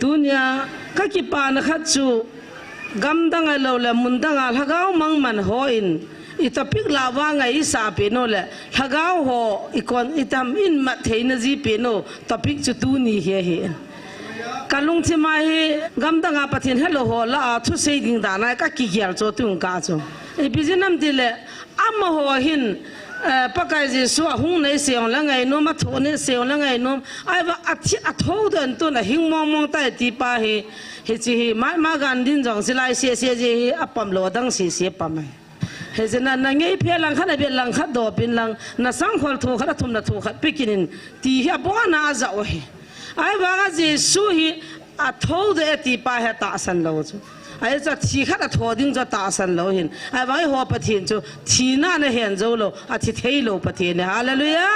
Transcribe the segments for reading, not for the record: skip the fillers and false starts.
ตัวเนี้ยก็กี่ปานขัดจูกำดังไอเราแหละมุนดังอาลก้าวมังมันหอินอิตาพิกลาวางไงอิสาเปโนแหละลก้าวหออีกคนอิตามอินมาเทนจีเปโนตาพิกจุตูนี่เฮียการลงที่มาเฮกำดังอาปะเทนฮัลโหลหอละทุเสดิงดานายก็กี่เกี่ยวโจตุงกาโจไอพิจินัมติเลอามาหัวหินปากไอเจสัวหุ่งในเสียงละไงโนมาโถในเสียงละไงโนไอ้ว่าอัฐโดนตัวน่ะหิงมองใต้ตีป้าเฮจีมากันดินจงสิไลเสียจีอัปปั๊มโลดังเสียปั๊มเฮจินันนั่งไงเพียลังขัดเพียลังขัดดอเป็นลังน่ะสังขวัญถูกขัดทุ่มน่ะถูกขัดไปกินตีเฮียบ้าน่าจะโอ้ยไอ้ว่าเจสัวฮีอัฐโดนตีป้าเฮตาสันโลจูไอ้จะที่ขัดทอดิ้งจะตาสันโลหินไอ้ว่าหัวปะเทียนจูที่นั่นเห็นจูโลอาทิตย์เฮโลปะเทียนฮาเลลูยา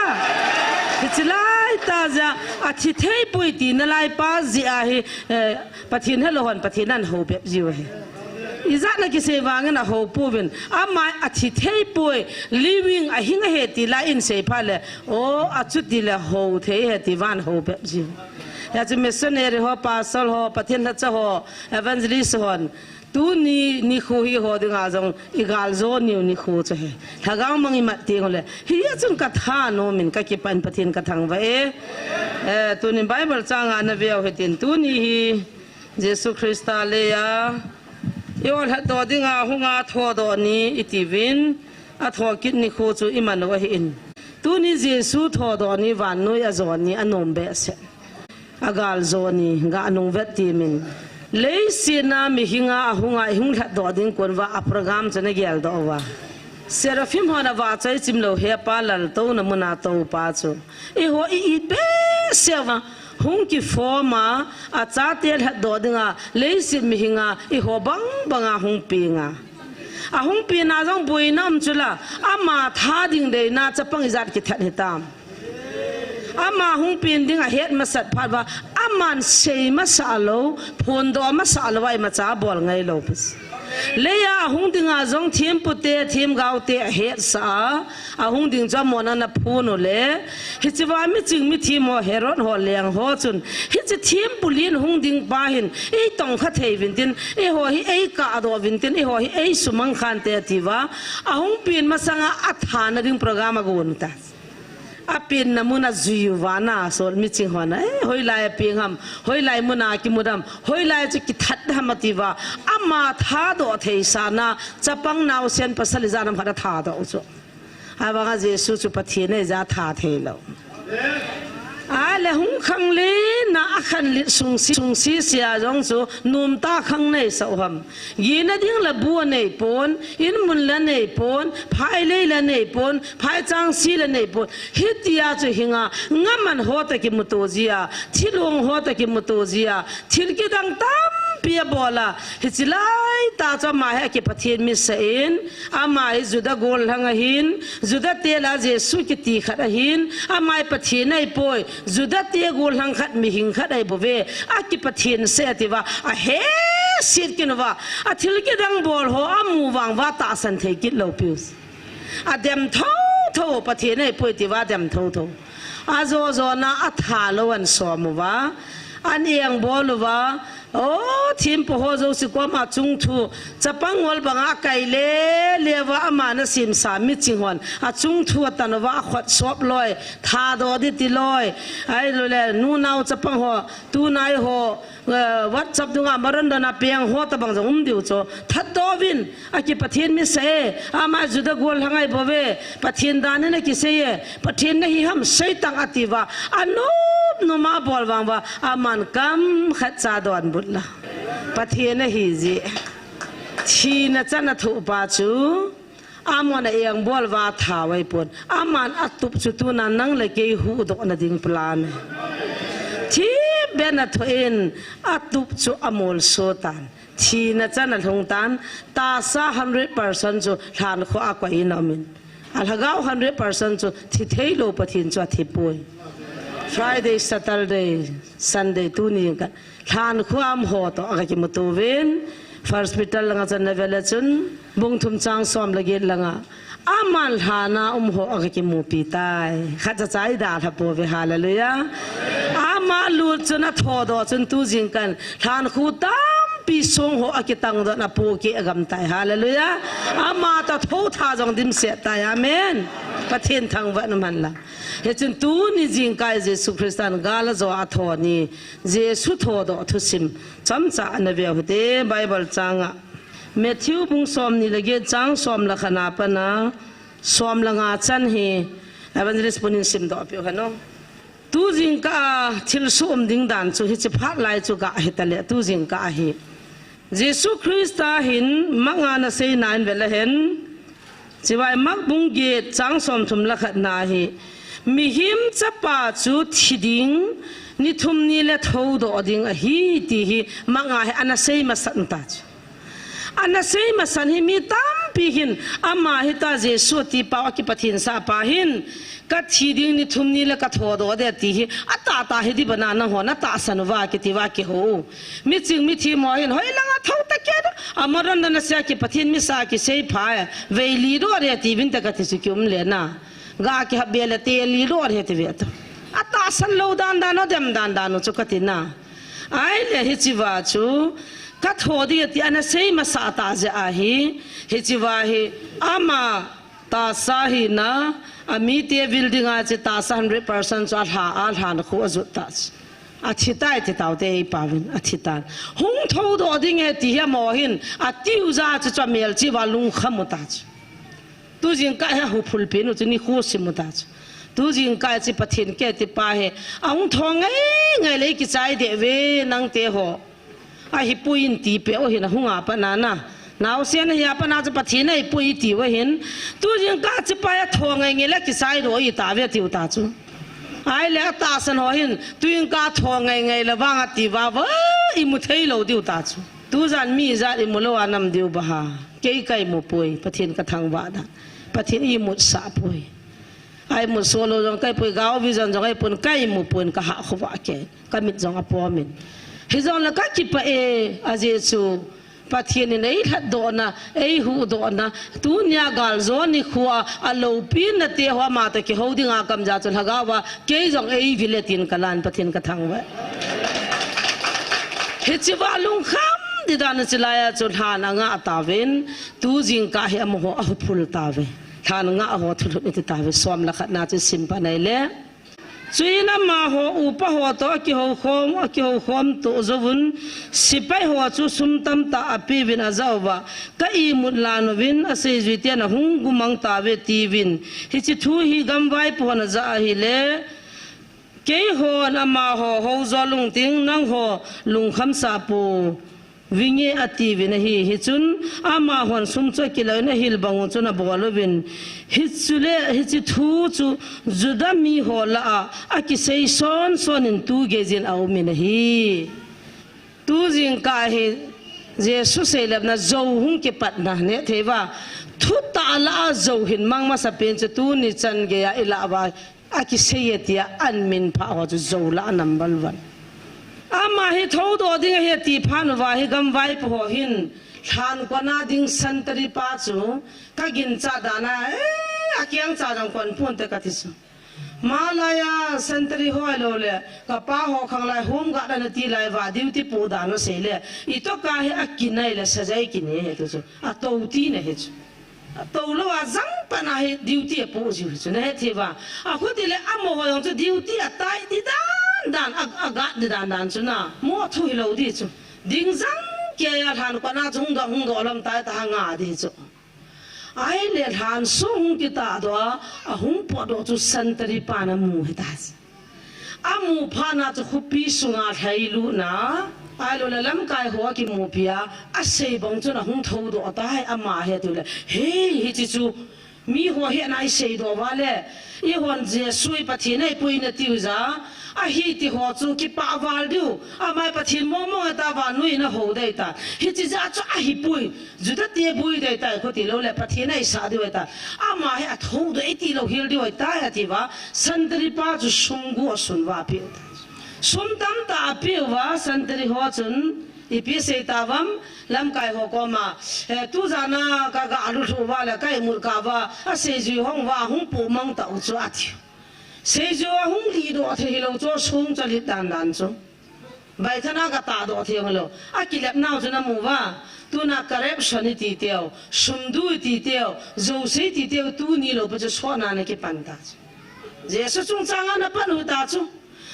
ที่ไล่ตาจะอาทิตย์เฮปุยตีนไล่ป้าจีอาเฮปะเทียนเฮโลหันปะเทียนนั่นหัวแบบจิวเฮอีจักนักเสวางันหัวปูวินอามาอาทิตย์เฮปุย living อาหิงเฮตีไล่อินเสพาเลโออาจุดตีเลหัวเทเฮตีวันหัวแบบจิวอยากจะมิสเซนเนอร์หัวปาสลหัวปะเทียนทัชหัวเอเวนเจลิสหัวตัวนี่คู่ฮีหัวดึงอาจงอีกาลโซนี่คู่จะเฮถ้าก้าวมังอิมัดตีกันเลยฮียจุนกัดฮาโนมินก็คิดเป็นปะเทียนกัดทางไว้ตัวนี้ไบเบิลจางอันนั้นเวียวเหตินตัวนี้ฮีเยซูคริสต์เลยยอดตัวดึงอาหงอาทอตัวนี้อิติวินอาทอกิดนี่คู่จูอิมันไว้อินตัวนี้เยซูทอตัวนี้วันนู้ยอาจวนนี้อันนมเบสอากาลโซนีกานุเวทีมินเลยสินามิหิงาหุงาหิงหลัดดอดิ้งคนว่าอัปรกามจะเนเกลดอว่าเซราฟิมฮานาว่าใจจิมโลเฮปาลัลโตนมุนาโตปาจูอีหัวอีเบเสวะหุงกิฟอมาอาจารย์เตลหลัดดอดิ้งาเลยสิมิหิงาอีหัวบังบังอาหุงปีงาอาหุงปีน่าจงบุยน้ำจุละอามาท่าดิ้งเดน่าจะปังอิจัดกิทัดเหตามอามาหุงปีนดิ้งเฮ็ดมาสัตว์พัดว่าอามันเซมาสาโลพนดอมาสาโลไว้มาจ้าบอลไงโลปิสเลยอาหุงดิ้งอาจงทีมปุตเตทีมกาวเตเฮ็ดสาอาหุงดิ้งจำมอนันพูนเลฮิจิว่ามิจึงมิทีมหัวเฮรอนหัวเลียงหัวจุนฮิจิทีมปุลินหุงดิ้งปาหินไอตองขัดเทวินตินไอหัวฮิไอกาดอวินตินไอหัวฮิไอสุมังคันเตติว่าอาหุงปีนมาสังอาฐานดิ้งโปรแกรมกุนตาอาเป็นน้ำมันจุยวานาส่วนมิจิงหัวนะหอยลายเปียงหำหอยลายมุนากิมุดำหอยลายจะกิทัดธรรมติว่าอามาท่าดอเทสานาจะปังนาวเซียนปัสสลิจานพัดท่าดอจุอาว่าเจสุจุปะเทียนจะท่าเทลอาหุงขังเลน่าขันลิสุงสีเสียจงจูนุ่มตาขังในสาวหำยีนดิ้งละบัวในปนยินมุนละในปนพายเลยละในปนพายจางสีละในปนฮิตยาจุหิงางามันหัวตะกิมุตโตจียทิลงหัวตะกิมุตโตจียทิลกิดังตั้มเปียบอลาฮิจิไลตาจะมาให้กิปะเทียนมิสเอ็นอามาฮิจุดะโกลหังหินจุดะเตลาเจสุกิตีขัดหินอามาปะเทียนในปอยจุดะเตโกลหังขัดมิหิงขัดไอบุเวอากิปะเทียนเสียติว่าอาเฮสิดกินว่าอาทิลกิดังบอลหัวอามูวังว่าตาสันเทกิดโลปิวส์อาเดมท้อปะเทียนในปอยติว่าเดมท้ออาโจนาอัฐาลวันสอมว่าอันเอียงบอลว่าโอ้ทีมพโฮโจสิกว่ามาจุงทูจะปังวอลบังอาไกเลเลว่าอามานะสิมสามิจิงวันอาจุงทูตันว่าขวดสอบลอยทาดอดิติลอยไอ้เลยนูนาวจะปังหัวตูนายหัววัดจับดุงอามารันดานาเปียงหัวตะบังจะดิวโจทัดดอวินอากิปะเทียนมิเสอามาจุดะกวลหังไอบ่เวปะเทียนดานนะกิเสยปะเทียนนะฮิฮัมเสยตังอติวาอนุนุมาบอลวังว่าอามันกัมขัดซาดอนบุตรละปะเทียนฮิจิชีนะจันนะทุปาจูอามันเอียงบอลว่าถาไว้ปนอามันอัตุบจุตุนันนังเลยเกยหูดอกนะดิ่งปลานที่เบนทุเอ็นอัตุบจุอมอลโซตันชีนะจันนะทงตันตาซา100%จูทานข้ออากวยนามินอัลฮะก้าว100%จูที่เทโลปะเทียนจูที่ป่วยFriday, Saturday, Sunday ทุนี้กันทานความหอต่ออะไรกิมตัวเวนfirst hospital ลังจันนเวลจุนบุงทุ่มจังซ้อมละเกียลังอามันหานาหออะไรกิมูปีตายข้าจะใจด่าทับปัวเวหาเลยฮาเลลูยาอา ama lu chuna thodo chun tu jing kan than khu tam pi song ho akitang do na pu ki agam tai hallelujah ama ta tho tha jong dim se tai amen pathen thang wa man la he chun tu ni jing kai jesu christian gala zo atho ni jesu thodo thusim chamcha na ve hote bible changa Matthew bung som ni lage chang som la khana pa na som la nga chan hi evangelist punin sim do pyo khano tu jing ka thil som ding dan chu hi che phat lai chu ga hi tale tu jing ka hi Jesu Christa hin manga na sei nan vela hen chiwai mak bung ge chang som thum la khat na hi mi him chapa chu thiding ni thum ni le tho do ding a hi ti hi manga he ana sei ma san ta ana sei ma san hi mi tam pi hin ama hi ta Jesu ti pa ki pathin sa pa hin ka thiding ni thum ni le ka tho do de ti hi ata ta hi di banana ho na ta san wa ki ho mi ching mi thi mo hin hoi langa tho ta ke amaran na sa ki pathin mi sa ki sei pha ve li do re ti vin ta ka ti su kyum le na ga ki habele te li do re ti vet ata san lo dan no dem dan no chu ka ti na ai le hi chi wa chu ka tho di ti ana sei ma sa ta ja a hi chi wa hi ama ta sa hi na mite building a che ta 100% so ha na khu azu ta athitai ti tau te pawin athitan hung tho do ding e ti ha mo hin atiu za che chamel chi wa lung khamuta tu jing ka ha hu phul pe no ni khu simuta tu jing ka chi pathin ke ti pa he ang thong ngai le ki chai de ve nang te ho ahipoi in ti pe o hin hunga pa na na nào xem này apa na cho pathin này pui ti wa hin tu jing ka chi pa ya thong ngai le ki sai ro i ta ve ti ta chu ai le ta san ho hin tu jing ka thong ngai le wang ti wa wa i mu thei lo ti ta chu tu jan mi za i mu lo anam diu ba ha ke kai mu pui pathin ka thang wa da pathin i mu sa pui ai mu solo jong kai pui gao vi jan jong ai pun kai mu pun ka ha khwa ke ka mit jong a po min hi jong la ka ki pa e a jesu pathian nei that do na ei hu do na tu nya gal zo ni khuwa alo pin na te hwa ma ta ki hodinga kam ja chul hagawa ke jong ei viletin kalan pathin ka thang wa he chi wa lung kham di dan chilaya chul ha na nga atawen tu jing ka he am ho a phul ta ve than nga ho thul ni ta ve som la khat na chi sim pa nei le Jesun Amaho upa ho to ki ho khom to zovun sipai ho chu sum tam ta api vin azawa ka I mutlan vin a seijuiyin hung gumang ta ve ti vin hi chi thu hi gam vai po na za hi le ke ho na ma ho zo lung ting nang ho lung kham sa po vinge ati vin hi chun ama hon sum cho ki lo na hil bangu chu na bolo vin hi chule hi chi thu chu juda mi ho la a ki sei son in tu ge jin au min hi tu jing ka hi jesu se lab na zo hung ki pat na ne thewa thu ta la zo hin mang ma sa pen chu tu ni chan ge ya ila ba a ki sei ya an min pha ho chu zo la number 1 ama hi tho do ding he ti phan wa hi gam vai po hin than ko na ding santari pa chu ka gin cha dana akyang cha jang kon phun te ka thisu malaya santari ho lo le ka pa ho khang lai hum ga na ti lai wa duty pu da no se le I to ka he akinai le sajai ki ne he chu a to ti ne he chu a to lo wa zang pa na he duty pu ju chu ne he wa a khu ti le amo ho yong chu duty a tai ti da dan aga dan chuna mo thui lo di chu ding zang ke ya than ko na chung da hung do lam tai ta nga di chu ai le than sung ki ta do a hung po do chu santari pa na mu he ta a mu pha na chu khupi sunga thai lu na ai lo la lam kai ho ki mu pia a sei bong chu na hung tho do ta hai ama he tu le he hi chi chu mi ho he na sei do wa le I hon je sui pathin ai pui na tiu za a hi ti ho chu ki pa wal du a mai pathin mo ta vannoi na ho dei ta hi chi za chu a hi pui juda te bui dei ta ko ti lo le pathin ai sa du ta a ma he a tho do ti lo hil du ta ya ti wa santari pa chu sung gu sun wa pi sum tam ta pi wa santari ho chun ipi se tavam lam kai ho ko ma tu jana ka ga alu thu wa la kai mur ka wa a se ji hong wa hung pu mang ta u chu a thi seijuiyin hung li do the hilo cho sung cho lit dan dan cho bai thana ka ta do the ngalo akilap naw cho na mu wa tu na corruption ti teo sumdu ti teo zo se ti teo tu ni lo pa cho so na ne ke pan ta Jesu chung changa na pan hu ta chu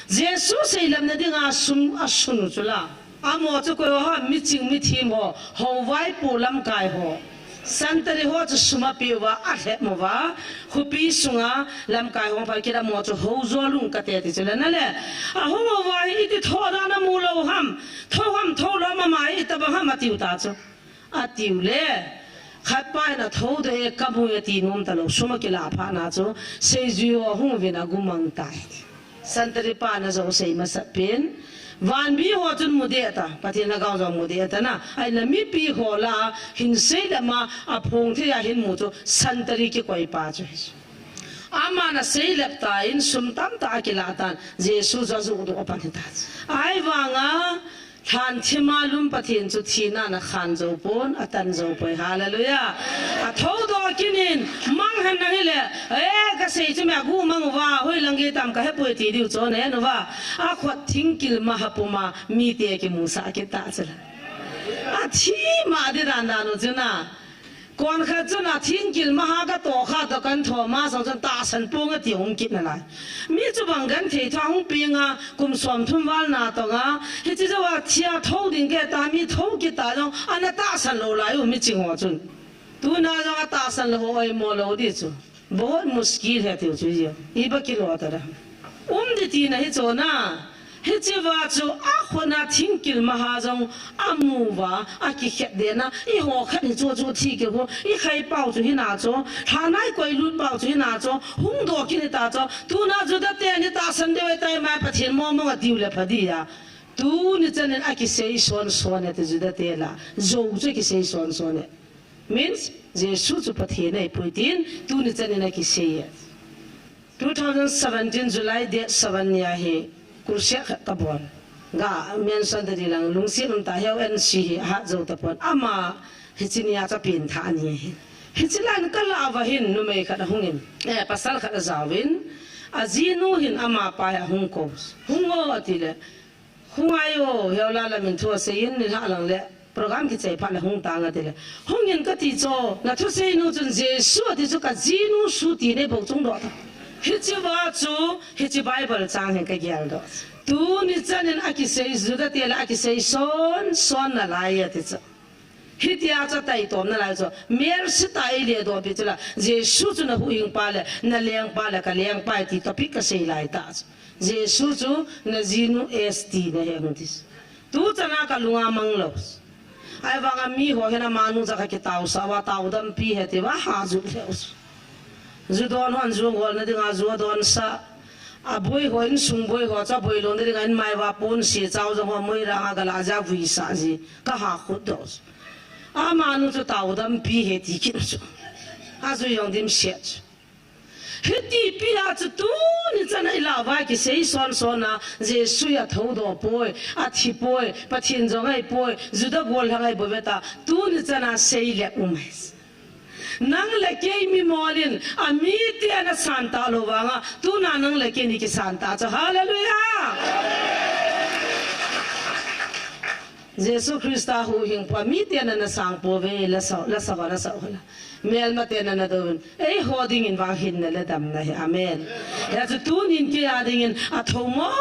Jesu sei lam na dinga sum asun chu la amo cho ko ha mi ching mi thim ho ho vai pu lam kai ho santari ho chu suma piwa a he mo wa hupi sunga lam kai ho pa kira mo chu hojoh lung ka te ti chu la na le a ho mo wa hi ti tho da na mu lo ham tho lo ma mai ta ba ham ati ta chu ati le khat pai na tho de kabu ti nom ta lo suma ki la pha na chu seijuiyin hung vina gumang tai santari pa na zo sei ma sa pen van bi ho chun mude ta patin la gaw zo mude ta na ai na mi pi ho la hin sei da ma a phong the ya hin mu chu santari ki koi pa chu ama na sei lep ta in sum tam ta ki la tan jesu zo zo do pa ta ai wanga Khan Chimalum Patin to Tina na Hanzo Bon, Atanzo Boy, hallelujah. A told Kinin, Mang Hanahile, Egase to me a woman wa, Hulangitam Kahepoti, you to Nenova, Aqua Tinkil Mahapuma, mite Musa Kitatzel. A tima did Andanozuna. Kon khazuna Tinkil Mahaga to Hata Kanto Mas and Tas and Ponga Tiong Kitnala. Mitsubangan Tang Pinga, Kum Swam Tumval Natonga, it is our Tia holding get a meat hold guitar and a tas and low lie meeting watching. Do not a tas and low molo dizu. Both mosquito had you to you. Ibakilota. The Tina hits on. Hitchivatu, Ahona Tinkil Mahazong, Amuva, Akihedena, Iho, Jojo Tiko, Ihai Pau to Hinato, Hanai Lut Pau to Hinato, Hundo Kinitato, do not do that then it doesn't do it. I might put him Momo Dula Padia. Do Nitan and accusation sonnet is the Tela, Zokisation sonnet. Means they shoot to Patine put in, do Nitan and accusation. 2017 July 7 Yahe. Kursiak tapon, ga mention dari lang lungsi unta heo NC hat zo tapon ama hicinia tapin thani hicilan kala avahin numei kada hungin pasal kada zawin azinu hin ama pa hungkos hungo atile hungayo heo lala min thua sein ni halang le program ki chei phala hung tanga tile hungin ka ti cho na thu sei nu chun jesu ti chu ka jinu su ti ne bo chung do ta Hitchivachu, Hitchi Bible Chang and Kageldo. Two Nitsan Akisei Zuda Tela Akisei son Alaya Titsa. Hitiata Taiton Nalazo, Mersita Ilia do Pitula, they shoot in a huing pala, Naliang Pala, Kaliang Pati, Topika say like that. They shoot Nazinu ST Nehemutis. Two Tanaka Lunga Manglos. I want a me who had a manuza Kakitao, Sawa Taudan P. Hetiva Hazu. Zudon Hon Zuan, Zudon Sa, a boy who in some boy who a boy on the my wapon, she thousand or Moira Agalaza Visazi, Kaha Hudos. A man to Taudan P. Heti, as we young them shed. Hiti Pia to do it's an Ilavaki say son sona, they suya told or boy, atipoi, but in the way boy, Zudagol Hariboveta, do it's an say let umes. Nang leke mi molin a mite ana santa lovanga tu na nang leke ni ki santa so hallelujah Jesu Christa hu hing pa mite ana sang po ve la sa hola mel mate na don ei hoding in wa hin na le dam na amen ya tu nin ke ading a thomo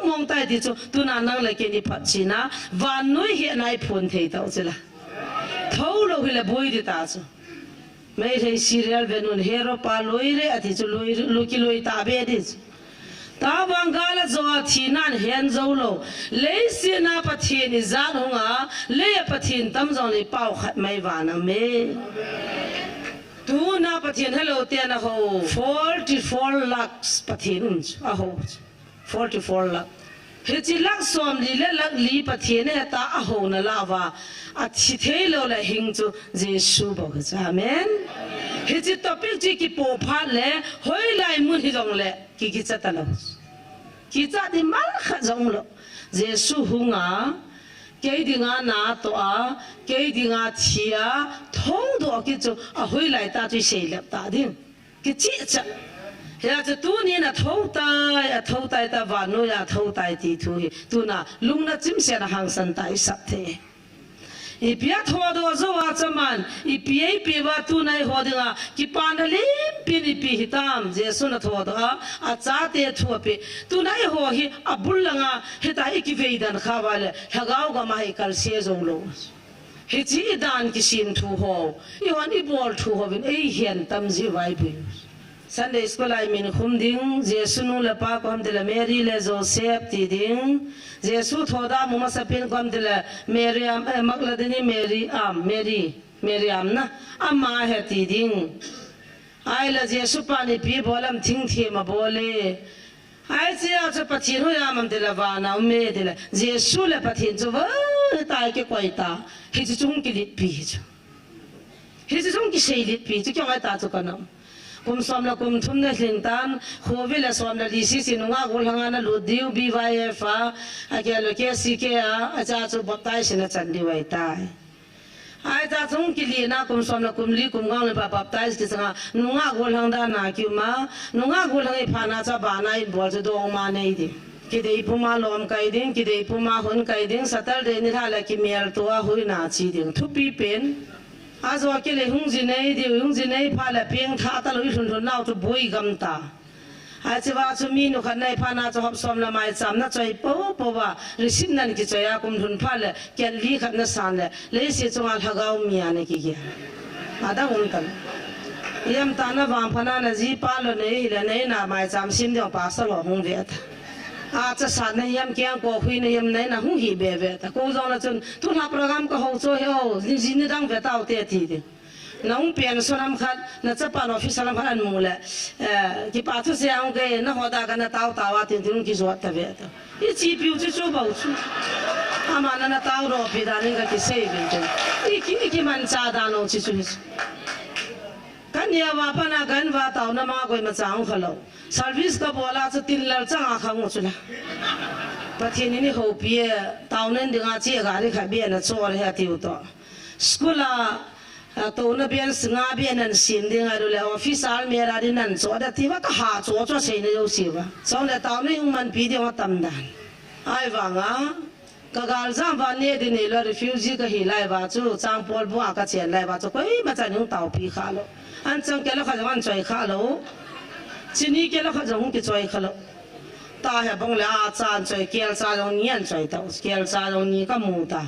mong tai ti chu tu na nang leke ni phachina vannoi he nai phun thei tau chela tholo hile boi di ta chu Maicham serial venun hero paloire atichu luki loi tabedis. Tabangala zoa tinan henzolo. Leisina patin izanunga le patin tamzoni pau khat mai wana me. Tu na patin hello tena ho 44 lakhs patin aho 44 lakh. Hiti lak som li le lak li patin ta aho na lava. A Chithelo la hingto Jesu bogus. Amen. His topic Jiki Popale, Hoylai Munhidongle, Kikitsatalos. Kita di Malhazonglo, Jesu Hunga, Gadinga Natoa, Gadinga Tia, Tondo Kitso, a Hoylai Tatu Shale, Tadin, Kitcha. ya chu tu ni na thau tai ta vannoi ya thau tai ti thu hi tu na lung na chim se na hang san tai sap the ipia tho do zo wa chaman ipia pe wa tu nai ho dinga ki pan lim pin pi hitam jesu na tho do a cha te thu pe tu nai ho hi abul langa heta ikiveidan khawale Lhagao ga mai kal se zong lo hichi dan ki sin thu ho iwan I bol thu ho bin ei hian tam ji vai bu Sunday school I mean khumding Jesu la pa ko de la Mary le Joseph ti ding Jesu thoda muma sapin ko de la Maryam makladini Maryam na amma he ti ding ai la Jesu pa ni pi bolam thing thi ma bole ai chia cha pathin ho ya mam de la wana me de la Jesu la pathin chu wa tai ke koi ta hi chu chung ki lit pi chu hi chu chung ki sei lit pi chu kyong ai ta chu kana kum som la kum thum na hling tan khovi la som la lisi sinunga gol hanga na ludiu BYF a ke lo KCC a cha chu baptai sina chandi wai tai ai ta chung ki li na kum som la kum li kum gang le ba baptai ki sanga nunga gol hang da na ki ma nunga gol hang pha na cha ba na I bol chu dong ma nei di ki dei puma lom kai ding ki dei puma hun kai ding satal de ni thala ki mel to a hui na chi ding thupi pen azo ke le hung jinei pha la peng tha ta loi thun thun nau chu boi gam ta a chewa chu mi nu khan nai pha na chu hopsom la maicham na choi po wa risin nan ki choya kum thun pha le ke li khat na san le se chunga Lhagao mi ane ki ge adang un kan yam ta na wang phana na ji pa lo nei le nei na maicham sim de pa sa lo hung ve ta a cha san na yam kyang ko hui na yam nei na hung hi be ve ta ko zo na chun tu la program ko ho cho ho ni ni dang ve ta te ti de nong pen so ram khat na cha pa no office ram khat an mu le ki pa thu se ang ge na ho da ka na taw tawa tin tin ki zo ta ve ta I chi piu chu chu ba chu ama na taw ro pi da ni ga ki se ve te ki man cha da no chi chu kan ya wa pa na gan wa taw na ma koi ma chang khalo service ka bola chu tin lar chang khang chu la pathin ni ho pi taw nen dinga che ga ri kha be na cho re ha tiu to school a to na bian singa bian an sin ding a le office al me ra din an cho da ti wa ka ha cho sei ne yo si wa so le taw ne ung man pi de wa tam dan ai wa nga ka gal zam ba ne de ne lo refugee ka hi lai ba chu chang pol bu a ka chen lai ba chu koi ma cha ning taw pi kha lo an chang ke lo kha wan choi kha lo chini ke lo kha jong ki choi kha lo ta he bong le a chan choi kel cha jong nian choi ta kel cha jong ni ka mu ta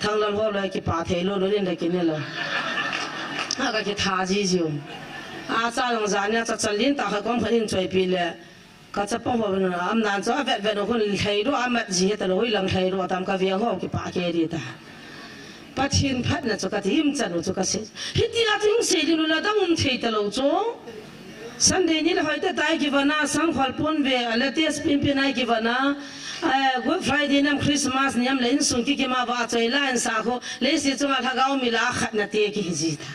thang lo ho lo ki pa the lo lo len de ki ne lo a ka ki tha ji ju a cha jong za nya cha chalin ta kha kom phain choi pi le ka cha pong ho na am nan cho vet vet no khun thei ro am ji ta lo hui lang thei ro tam ka viang ho ki pa ke ri ta pathin phat na cho ka tim chan cho ka se hiti la ting se ri la dang thei ta lo cho Sunday ni la hoita tai ki bana sang khol pon ve ala tes pin pin ai ki bana Good Friday nam Christmas niam le in sung ki ma ba choi la in sa kho le si chunga Lhagao mi la khat na te ki ji ta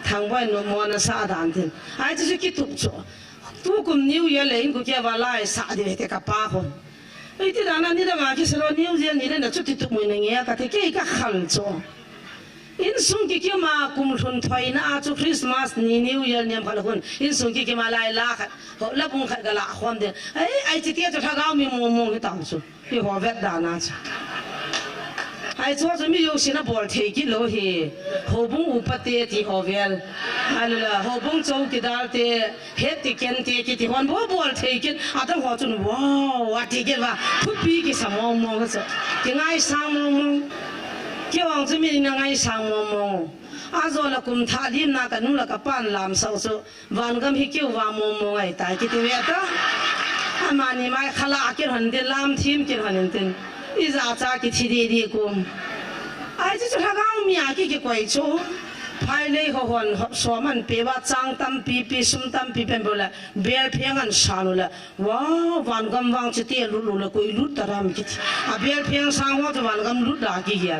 thang boy no mo na sa dan tin ai chu ki tup cho tu kum new year le in ko ke ba lai sa de te ka pa ho ai ti dana ni da ma ki selo new year ni le na chu ti tup mo ni nge ka te ke ka khal cho in sung ki ma kum thun thoi na a chu Christmas ni new year niam khal hun in sung ki ma lai la khat ho la bung khat ga la khom de ai ti te cho Lhagao mi mo mo ta chu hi ho vet da na chu ai cho cho mi yo sin na bol thei ki lo hi ho bung u pa te ti ho vel ala ho bung chou ki dal te he ti ken te ki ti hon bo bol thei ki adang ho chun wow wa ti ke ba thu pi ki sa mo mo cha ti ngai sang mo mo ki wang chu mi na ngai sang mo mo a zo la kum tha lim na ka nu la ka pan lam sau chu van gam hi ki wa mo mo ai tai ki ti ve ta amani mai khala ki han de lam thim ki han ten iza cha ki thi di kum ai chu Lhagao mi a ki koi chu phai le ho hon hop so man pe wa chang tam pi pi sum tam pi pen bola bel pheng an sanu la wow van gam wang chu te lu lu la koi lu taram ki a bel pheng sang ho chu van gam lu da ki ya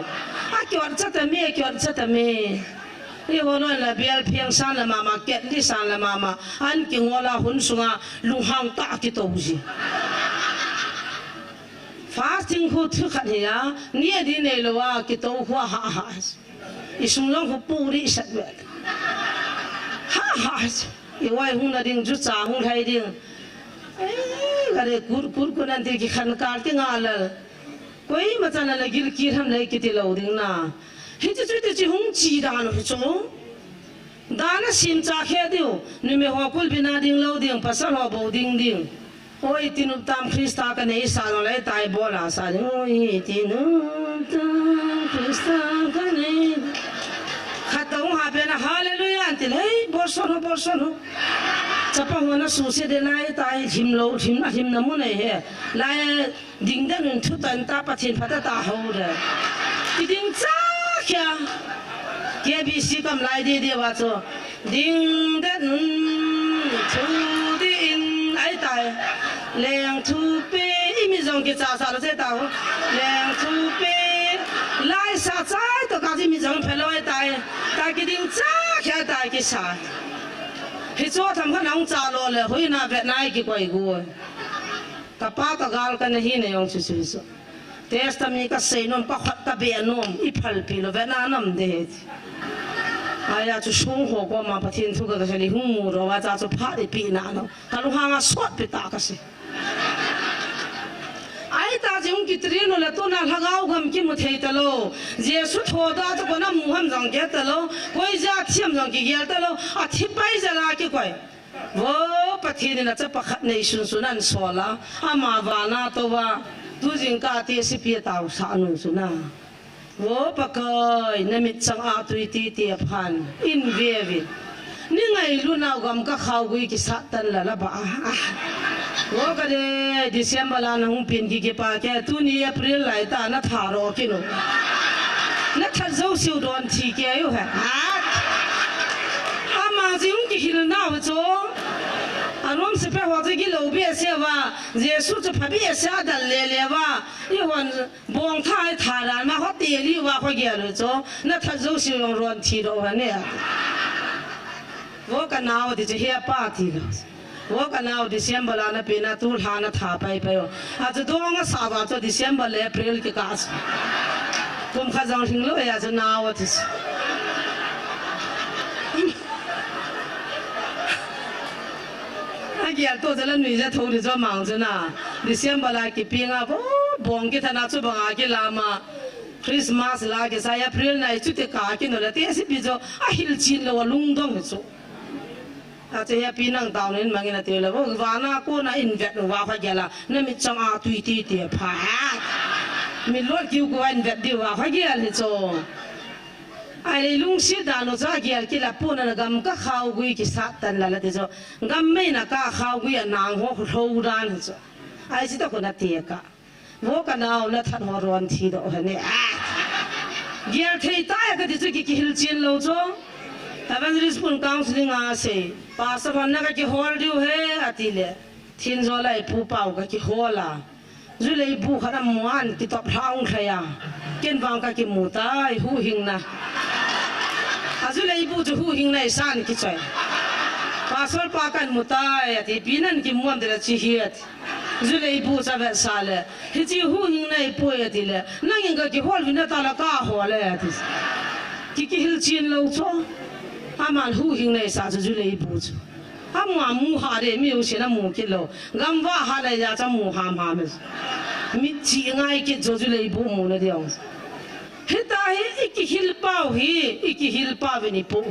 a kyor cha ta me I ho no la bel pheng san la mama ket li san la mama an ki ngola hun sunga lu hang ta ki to ji fasting khu thu khat ya ni di ne lo wa ki to hua ha isung long hu pu ri sat we ha iwai hung na ding ju cha hung thai ding gare kur nanti ki khan kar ti ngalal koi ma chana la gil ki ham lai ki ti lo ding na hi chu ti hung chi da no chu dana sim cha khe diu ni me ho kul bina ding lo ding pasal ho bo ding oi tinu tam krista ka nei sa no lai tai bola sa oi tinu tam krista ka nei khatong ha be na hallelujah antil hey borsono chapa hona suse de lai tai thim na mu nei he lai ding da nun thu tan ta pathin phata ta ho de ding cha kya KBC kam lai de wa cho ding da nun thu di in ai tai leng thu pe imi jong ki cha sa lo se ta ho leng thu pe lai sa chai to ka ji mi jong phelo ai tai ki ding cha kya tai ki sa hi cho tham kha nang cha lo le hoi na ve nai ki koi gu ta pa ta gal ka ne hi ne yong chu chu so test mi ka sei nom pa khat ta be nom I phal pi lo ve na nam de aya chu shung ho ko ma pathin thu ka ka li hung mu ro wa cha chu pha de pi na no ka lu ha nga sot pi ta ka se ai ta jung ki trino le to na Lhagao gam ki mu thei ta lo Jesu tho da to ko na mu ham jang ke ta lo koi ja thiam jang ki gel ta lo atipoi ja la ki koi wo pathin na cha pa khat nei sun sunan sola ama wa na to wa tu jing ka ti si pi ta sa nu suna wo pa kai na mit chang a tu ti phan in ve ni ngai lu na gam ka khau gui ki sa tan la ba wo ka de December la na hung pin ki pa ke tu ni April lai ta na tha ro ki no na tha zo siu don thi ke yo ha ama jing ki hil na wa cho anom se pe ho ji ki lo be se wa Jesu chu pha bi sa da le wa I wan bong thai tha ran ma ho te li wa kho ge lo cho na tha zo siu ron thi ro ha ne wo ka naw di je he pa thi lo wo ka naw December la na pe na tu ha na tha pai yo a chu dong a sa ba cho December le April ki ka kum kha jang thing lo ya chu naw thi a gi al to je la nui ja tho de cho mang chu na December la ki pi nga bo bong ki thana chu ba ki la ma Christmas la ki sa April na chu te ka ki no la te si bi jo a hil chin lo lung dong chu a che ya pi nang taw nen mangina te la bo wa na ko na in vet wa kha gela na mi chang a tui ti te pha mi lot ki ko in vet di wa kha gel hi cho ai lung si da no za gel ki la pu na gam ka khau gui ki sa tan la la te cho gam me na ka khau gui nang ho ro dan cho ai si ta ko na te ka wo ka naw na than ho ron thi do ha ne gel thei ta ka ti chu ki hil chin lo cho Evangelist pun counseling a se pastor na ka ki hol diu he atile thin zo lai pu pau ka ki hola zu lei bu khara muan ki top haung khaya ken wang ka ki mu tai hu hing na azu lei bu ju hu hing nai san ki chai pastor pa kan mu tai ati pinan ki muam de chi hiat zu lei bu sa ve sale hi ji hu hing nai pu atile nangin ka ki hol vina ta la ka hole ati ki hil chin lo cho amal hu hing nei sa ju lei bu chu amwa mu ha de mi u se na mu ki lo gam wa ha le ja cha mu ha ma me mi chi ngai ki ju lei bu mu na de ong he ta he iki hil pa ve ni po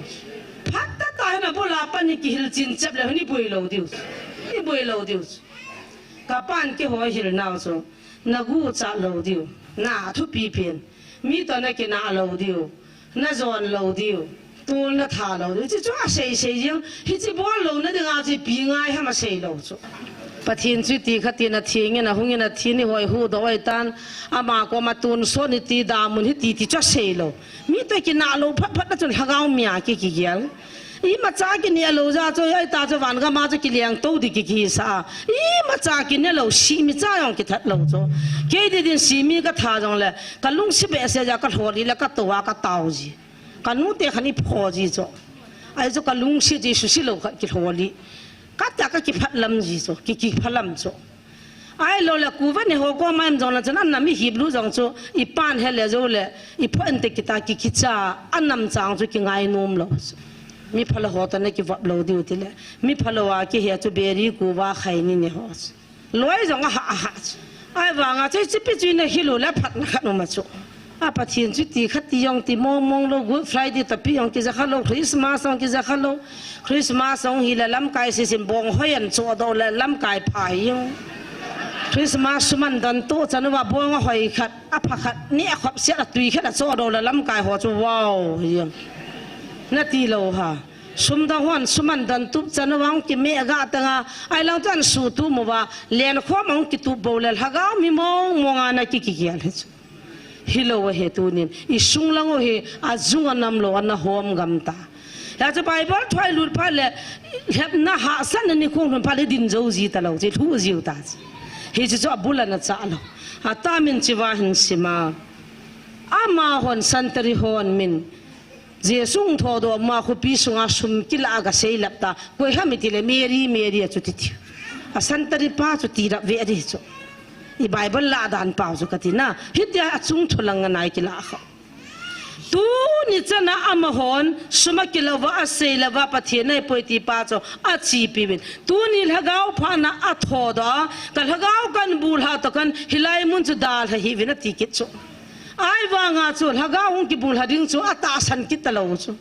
phat ta na bo la pa ni ki hil chin chap le ni boi lo diu ni boi lo diu ka pan ki ho hil na so na gu cha lo diu na thu pi pen mi to na ki na lo diu na zon lo diu tu na tha lo diu chi chwa sei jing hi chi bo lo na de nga chi pi ngai ha ma sei lo chu pathin chu ti khati na thing na hung na thi ni hoi hu do oi tan ama ko ma tun so ni ti da mun hi ti chwa sei lo mi to ki na lo phat na chun Lhagao mia ki gel I ma cha ki ne lo za cho ai ta cho wan ga ma cho ki liang to di ki sa I ma cha ki ne lo si mi cha yong ki that lo cho ke di din si mi ka tha jong le ka lung si be se ja ka thori la ka to wa ka taw ji ka nu te khani pho ji cho ai cho ka lung si ji su si lo ka ki tholi ka ta ka ki phat lam ji cho ki phalam cho ai lo la ku va ne ho ko ma jong la chan na mi hiblu jong cho I pan he le zo le I phan te ki ta ki cha anam chang cho ki ngai nom lo มีพลหัวตอนนี้กี่วับโลดิวทีละมีพลว่ากี่เหี้ยจะเบรีกูว่าใครนี่เนี่ยฮอสลอยจังอ่ะไอ้วางอ่ะจะไปจีนฮิโลแล้วพัดนักนุ่มจุปะเทียนจุดที่ขัดที่ยองที่มองโลกุดไฟที่ตะปียองที่จะขัดโลคริสต์มาสองที่จะขัดโลคริสต์มาสองฮิละลำไก่สิบงห้ยันโซดอละลำไก่พายยองคริสต์มาสมันดันโตจันว่าบงหอยขัดพักขัดเนี่ยขับเสียตุยขัดโซดอละลำไก่หัวจูว้าวยังนาทีโลฮะสมดาวันสมันดันตุจันวังกิเมฆาตังไอเราจันสูตุมัวเลียนความมังกิตุโบเลลฮะก้ามีมองอานากิกิอะไรฮิโลเฮตุนินอิสุงลังโอเฮอาจุงอันนำโลอันน่ะโฮมกัมตาแล้วจะไปบอลถอยลุดพาเลเห็บน่ะหาสันนี่คงเป็นพาเลดินเจ้าจีตะเราจะทูจิวตาเฮจิจะบุลนัดจ้าเราอาตามินจิวาหินสิมาอามาฮอนสันตริฮอนมินเจสุงทอดอมาคุปีสุงอาสุมกิลากาเซยลับตากุยฮามิติเลเมรีจุดที่อาสันตริป้าจุดที่รับเวรีจุอีไบเบิลลาดานเปล่าจุกตินะฮิตยาจุงทุลังกันไหนกิลาเขาตูนี่จะน่าอมหอนสมักิลาวะเซลาวะปะเทนในปอยตีป้าจุอาชีปีบินตูนี่ละก้าวพานะอัทอดากันละก้าวกันบูรหาตะกันฮิไลมุนจุดาลฮิวินติกิจุไอ้วางอาจุละก้าวกิบูรหาดิ้งจุอัตตาสันกิตตะลาวจุ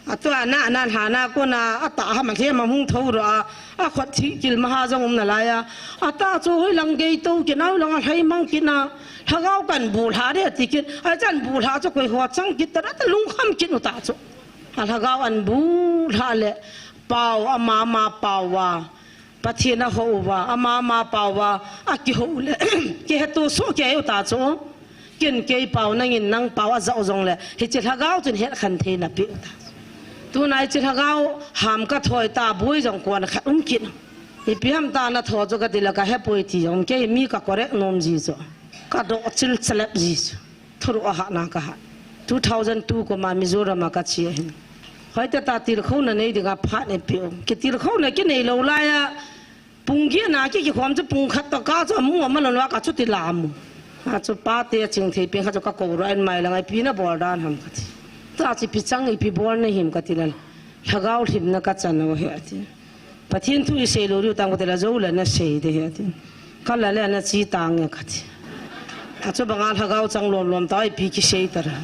อัตัวน่ะนั่นหานาก็น่ะอัตตามันเทียมมุงทูระอัขวัดที่กิลมหาจงนั่นแหละยาอัตตาจูให้ลังเกยตูกินเอาลังให้มังกินนะถ้าเขากันบูรหาเดียติกินอาจารย์บูรหาจะคุยหัวจังกินแต่ละลุงคำกินอุตาจูถ้าเขาอันบูรหาเลยเป่าอามาเป่าว่าปะเทียนหัวว่าอามาเป่าว่าอากิหัวเลยเกี่ยตัวโซ่เกี่ยอุตาจูกินเกี่ยเป่านั่งยินนั่งเป่าอาจะเอาจงเลยเฮจิถ้าเขาจนเห็นขันเทนับปีอุตาตัวนายจิตเขาหามก็ถอยตาบุยจังกวนขัดกินอีพิมตาหน้าถอดก็ติละก็ให้ปุยที่องค์เกี่ยมีก็กอเรนอมจีโซก็ดอกจิลสลับจีโซทุรุอาหารนักหัด2002ก็มามิโซรามาก็เชียร์เฮ้ยแต่ตาติลเขาเนี่ยนี่ดึงกับพัดเนี่ยเปียวกิติลเขาเนี่ยกินในโลลายปุ่งเกี่ยนากี่ความจะปุ่งขัดตะก้าจะมัวมันว่าก็ชุดติลามอาจจะป้าเตะจิงเทเป็นเขาจะก็กอรายไม่ละไงพี่น่ะบอลดานทำกันถ้าจะพิจังอีพีบอลเนี่ยหิมกันทีละหากเอาหิมนักจันเอาเหตุปะทิ้งทุยเซลูริวตังกันทีละโจเลยนะเสียเดียทีก็เลยเลยนะจีตังเงี้ยกันทีอาจจะบางอันหากเอาจังรวมต่ออีพีกิเสียตระ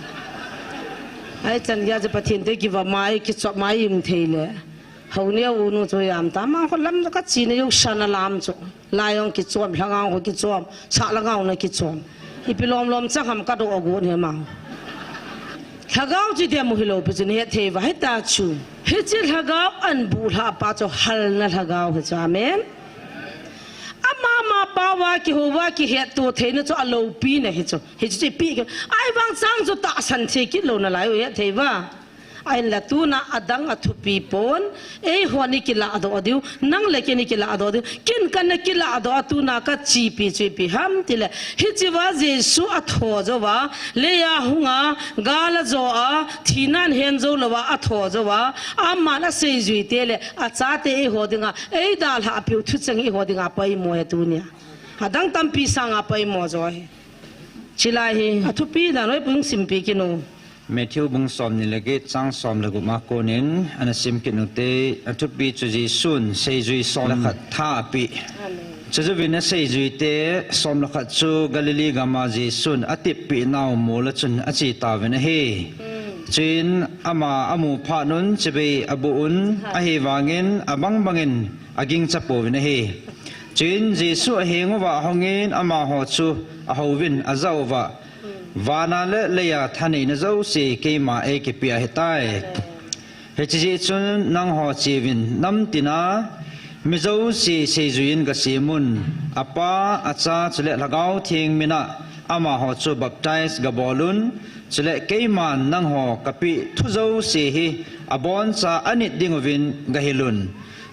ไอ้จันยาจะปะทิ้งได้กี่ว่าไม้กิจไม้ยิมเทเลยเขาเนี่ยอุนุตัวยามตามันคนล้ำก็จีนยุชนะลามจุลายองกิจวมหากเอากิจวมสากหากเอาเนี่ยกิจวมอีพีล้อมจังทำกระดูกอกูเนี่ยมั้งหากเอาจีเดียมุฮิโลเป็นเนี่ยเทวะให้ตาชูเฮจิหากเอาอันบูรหาป้าจะฮัลนั่นหากเอาเหรอเมนอามาป้าว่ากี่หัวกี่เหตุตัวเทนจะอโลปีเนี่ยเหรอเฮจิปีกันไอ้บางสังจะตาสันเทกิโลนั่นแหละเหตุเทวะไอ้ละตัวน่ะอดังอัตุปีปนหัวนี่กิลาดอดิวนั่งเล็กนี่กิลาดอดิวกินกันนี่กิลาดอตัวน่ะก็จีปีฮัมติละฮิจิว่าเจสุอัทโหจว่าเลียหุงกาลจว่าที่นั่นเห็นจว่าอัทโหจว่าอามาละเสยจุยเตเลยอาจารย์เตหัวดิ่งดาลหาผิวทุจังหัวดิ่งไปมัวตัวเนี่ยอดังตั้มปีสังไปมัวจอยชิลายอัตุปีนั่นไว้ปุ่งสิมปีกิโนเมทิวบุงสอมนี่ละเกตจังสอมละกุมาโกนินอันสิมกินุเตอัตุปีจุจีซุนเซจุยสอมละขัดท่าปีจะจะวินเซจุยเตสอมละขัดจูกาลิลีกามาจีซุนอติปีนาวมูละจุนอจิตาวินเฮจีนอามาอามูพานุนจะไปอบุอุนอหิวางินอบังบังินอกิงจับปูวินเฮจีนจีสุอหิงวะหงินอามาหอจูอโฮวินอาเจ้าวะวานาเลเลียท่านี่นเจ้าสีเกมาเกปีอาเหตุใดเหตุที่จุนนังหอชีวินน้ำตินามิเจ้าสีเซจุยินกสีมุนอาป้าอาจารย์จะเละละเกาเทียงมินะอามาหอจูบัพไตส์กับบอลุนจะเละเกมานังหอกปีทุเจ้าสีฮีอาบอนซาอันิดดิงวินกะฮิลุน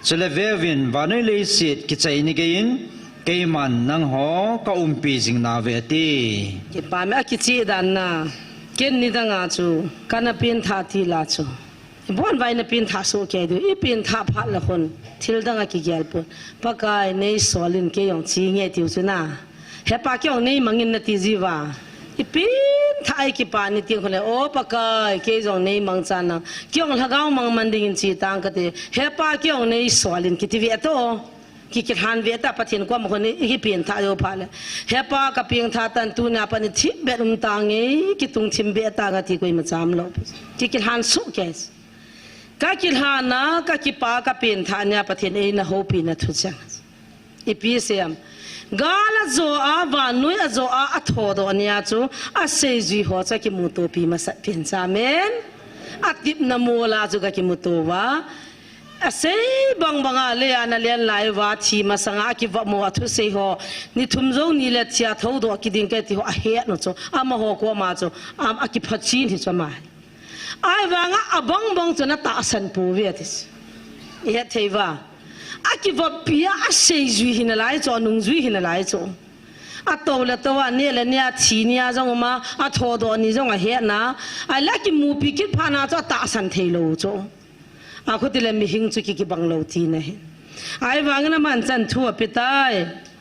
จะเละเววินวานเลสิตกิจใจนิเกยินเกมันนังหอก็ปีจิงนาเวตีกิปามีกิจดันนะเกินนิดังอาจูกันเป็นท่าทีลาจูบอนไว้เนี่ยเป็นท่าโซเกดูอีเป็นท่าพัดละคนทิลดังกิเกลปุ่นปากายในสอลินเกยองชีเงติวจุนะเฮปากยองในมังอินนติจีวา อีปีนท้ายกี่ปานี่เตียงคนเลยโอ้ปากายเกี่ยงในมังจานะเกี่ยงหลักเอามังมันดิ่งจีตังกันเตเฮปาเกี่ยงในสวลินกิติเวโตกิจหันเวตาปะเทียนกว่ามันคนนี้อีกเปลี่ยนท่าโยพาเลยเฮปากับเพียงท่าตันตูน่าปนิทิเบรุมตังเอกิตุงทิมเบตากะที่กุยมาจามโลกิจหันสุแกสกะกิจหันนะกะกิปากับเปลี่ยนท่าเนี่ยปะเทียนเอนะโฮปีนะทุจังอีปีเสียมกาลโจอาวันนุยโจอาอัทโหดอันยาจูอาเซจุยหัวจะกิมุตุปีมาสัตเปลี่ยนจามินอาติบนามูลาจูกะกิมุตุวะเสบังเลียนเลียนไลวาทีมาสังอากิวมัวทุเสหอนี่ทุ่มจงนี่เลที่อาทาวดกิดิงเกติหออาเฮะนุโจอามาหอกว่ามาโจอากิพัชินที่จะมาไอ้วางอาบังจนตาสันปูเวติสเฮะเทวาอากิวปีอาเซจุยหินไลโจนุงจุยหินไลโจอาโตเลตัวนี่เลนี่ทีนี่จงมาอาทาวดนี่จงอาเฮะนะไอ้ลักกิมูปีกิพานาโจตาสันเทโลโจอาคุติเลมิหิงจุกิกิบังโลทีนะเห็นไอ้วางนั้นมันจันทัวปิตาย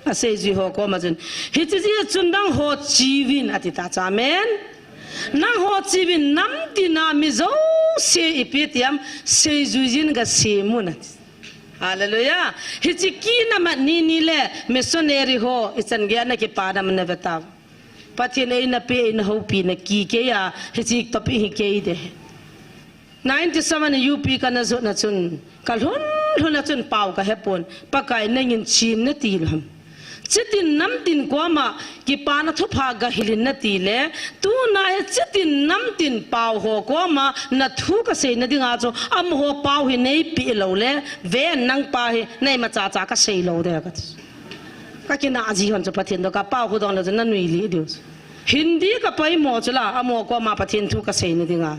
อาเซจุยหัวก็มาจนฮิตจีจุนดังหัวจีวินอติตาจามินนังหัวจีวินน้ำดินามิโซเสียอีพิธียมเซจุยินกับเซมุนัทฮาเลลูยาฮิตจีน่ะมันนี่แหละมิสเนรีหัวอิสันเกียนนักปาดามนเวตาปัจเจเนยนับเปย์นับหูปีนักกีเกียฮิตจีตบฮิเกียเด97 UP กันนะจุนกัลหุนจุนเป่ากับเฮปอนปากายนั่งยินชีนนตีลมจิตินน้ำตินกว่ามากิปานะทุพากะฮิลินนตีเลตูนายจิตินน้ำตินเป่าหัวกว่ามานัทุกเสยนดิงอาโจอมหัวเป่าหินในปีโลเลเวนังปาหิในมาจ้าจ้าก็เสยโลเดกัดก็กินอาจีฮันจะปะเทียนตัวกับเป่าหัวดองเราจะนั่นวิลีเดียวฮินดีกับไปหมอจุลาอมหัวกว่ามาปะเทียนทุกเสยนดิงอา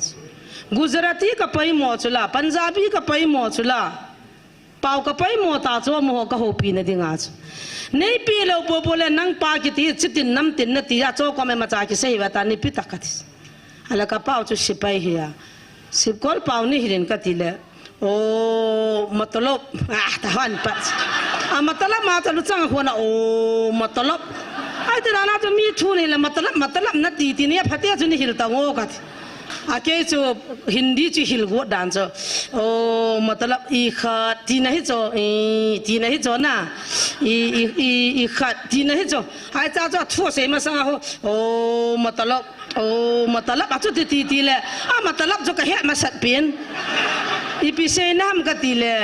กุจราตีกับไปหมอจุลาปัญจาบีกับไปหมอจุลาเป่ากับไปหมอตาจัวหมอกับหูปีนดิงาจในปีเราปอบเลยนั่งปากิตีจิตินน้ำตินนตีอาจัวก็ไม่มาจากิเสยวัตานิพิตากัดิสอะไรกับเป่าจุสิไปเฮียสิบคนเป่านี่เห็นกัติเลยโอ้มาตลบตาหันปัดมาตลบมาตลบจังหัวนะโอ้มาตลบไอ้ที่ร้านจะมีทุนนี่แหละมาตลบนัดตีนี่พัทยาจุนี่หิลตังโอกัดอาเกจูฮินดีจูฮิลกัวดันโจโอ้มาตลบอีขัดทีน่ะฮิโจทีน่ะฮิโจนะอีขัดทีน่ะฮิโจไอ้เจ้าทั่วเสมาสังห์โอ้มาตลบอาจุตีเลยมาตลบจูกะเฮะมาสัตเปลี่ยนอีพิเศษน้ำกะตีเลย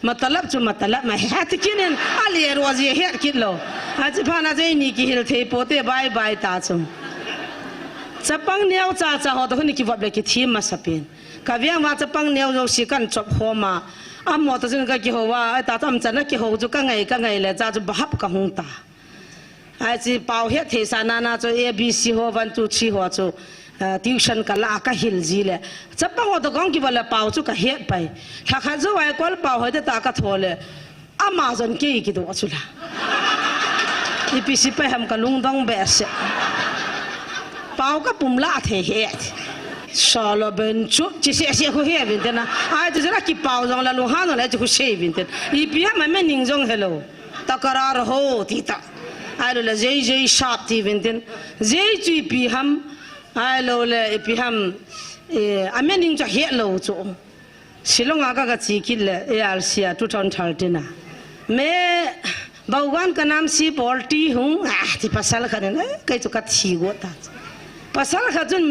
มาตลบจูมาตลบมาเฮะที่กินอะไรรัวจีเฮะกินโลอาจจะพานาเจนี่กิฮิลเทปโปเต้บายตาจุจะปังเนียวจ้าหัวตัวนี้คิดว่าเบลกิทีมาสเปนกับเวียงว่าจะปังเนียวเราสิกันจบหัวมาหมอตัวจึงก็คิดว่าไอ้ตาทำจันทร์คิดว่าจะกังไงเลยจ้าจะบ้ากับหงตาไอ้ที่เป่าเฮ็ดเทศนานาจะ ABC หัววันจุชีหัวจุทิวชันกันละก็ฮิลจีเลยจะปังหัวตัวกองคิดว่าเป่าจุก็เฮ็ดไปถ้าข้าจะไว้ก็เป่าให้ตาก็ทอเลยมาจนกี่คิดว่าจุละอีพีสิไปทำกับลุงต้องเบสเป่าก็ปุ่มละเทเหตุชาลเป็นชุดที่เสียคุยเฮวินเตนะไอ้ที่จะรักกี่เป่าจงละลุงฮานุเลยจะคุยเชวินเตนอีพีฮะมันไม่นิ่งจงเฮโลตะกราร์โฮติตาไอ้โลละเจชาบทีวินเตนเจจุยพีฮัมไอ้โลละอีพีฮัมไม่นิ่งจะเฮโลจูสิลงอากาศจีกิลเลยARCA 2013นะเมื่อบ่าวกันกันน้ำซีบอลตีหงที่ภาษาละกันเนี่ยใครจะกัดชีวตาภาษาละกันจน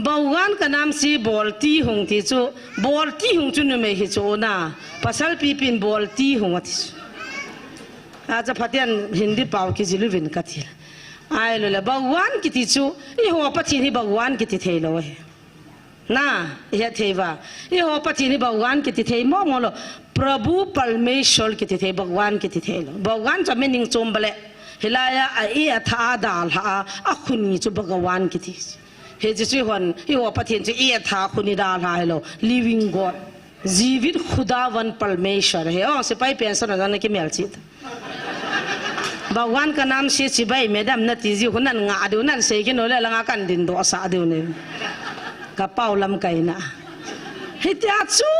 บ่าวกันกันน้ำซีบอลตีหงที่จูบอลตีหงจุนไม่เห็นจูนะภาษาปีปินบอลตีหงที่จูอาจจะพัฒน์ฮินดีเป่าคิดลูวินกัดที่ไอ้เลยบ่าวกันคิดที่จูอีหัวพัฒน์ที่บ่าวกันคิดที่เทโลน่าเฮียเทวาอีหัวพัฒน์ที่บ่าวกันคิดที่เทมองโลप्रभु परमेश्वर की तिथे भगवान की तिथे भगवान जब में निंग चोंबले हिलाया ए था दाल हा अखुनी जो भगवान की थी हे जिसे हन ये वो पतिन जो ए था खुनी दाल हा हेलो लिविंग गॉड जीवित खुदावन परमेश्वर है और सिपाही पेंशन जाने की मेलची भगवान का नाम से सिपाही मैडम नतीजी हुनन ngaadu nan se ki no le langa kan din do sa de ne ka paulam kaina hitia chu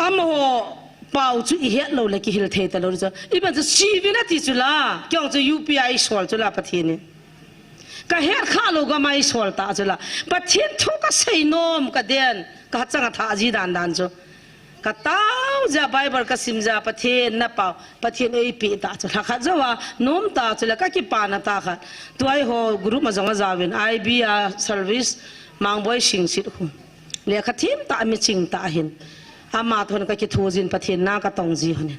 amho ป่าจุอีเฮโลเลยกิฮิลเทตลอดจ้ะอีบันจะชีวิตนั่นที่จุล่ะเกี่ยวกับ UPI สวลจุล่ะประเทศนี้ ก็เฮ็ดข้าลูกก็ไม่สวลตาจุละประเทศทุกก็ใส่นมก็เดียนก็จังท่าจีดันจูก็เต้าจะไบเบิลก็ซิมจะประเทศนับเปล่าประเทศเอปีตาจุละข้าจะว่านมตาจุละก็กี่ปานาตาค่ะตัวไอ้หัวกรุ๊ปมาจังจาวินไอบีอาร์เซอร์วิสมังบอยชิงสิหุ่นเลี้ยขทีมตาไม่ชิงตาหินอามาทุนก็คิดทูจินประเทศน่าก็ต้องจีหุ่น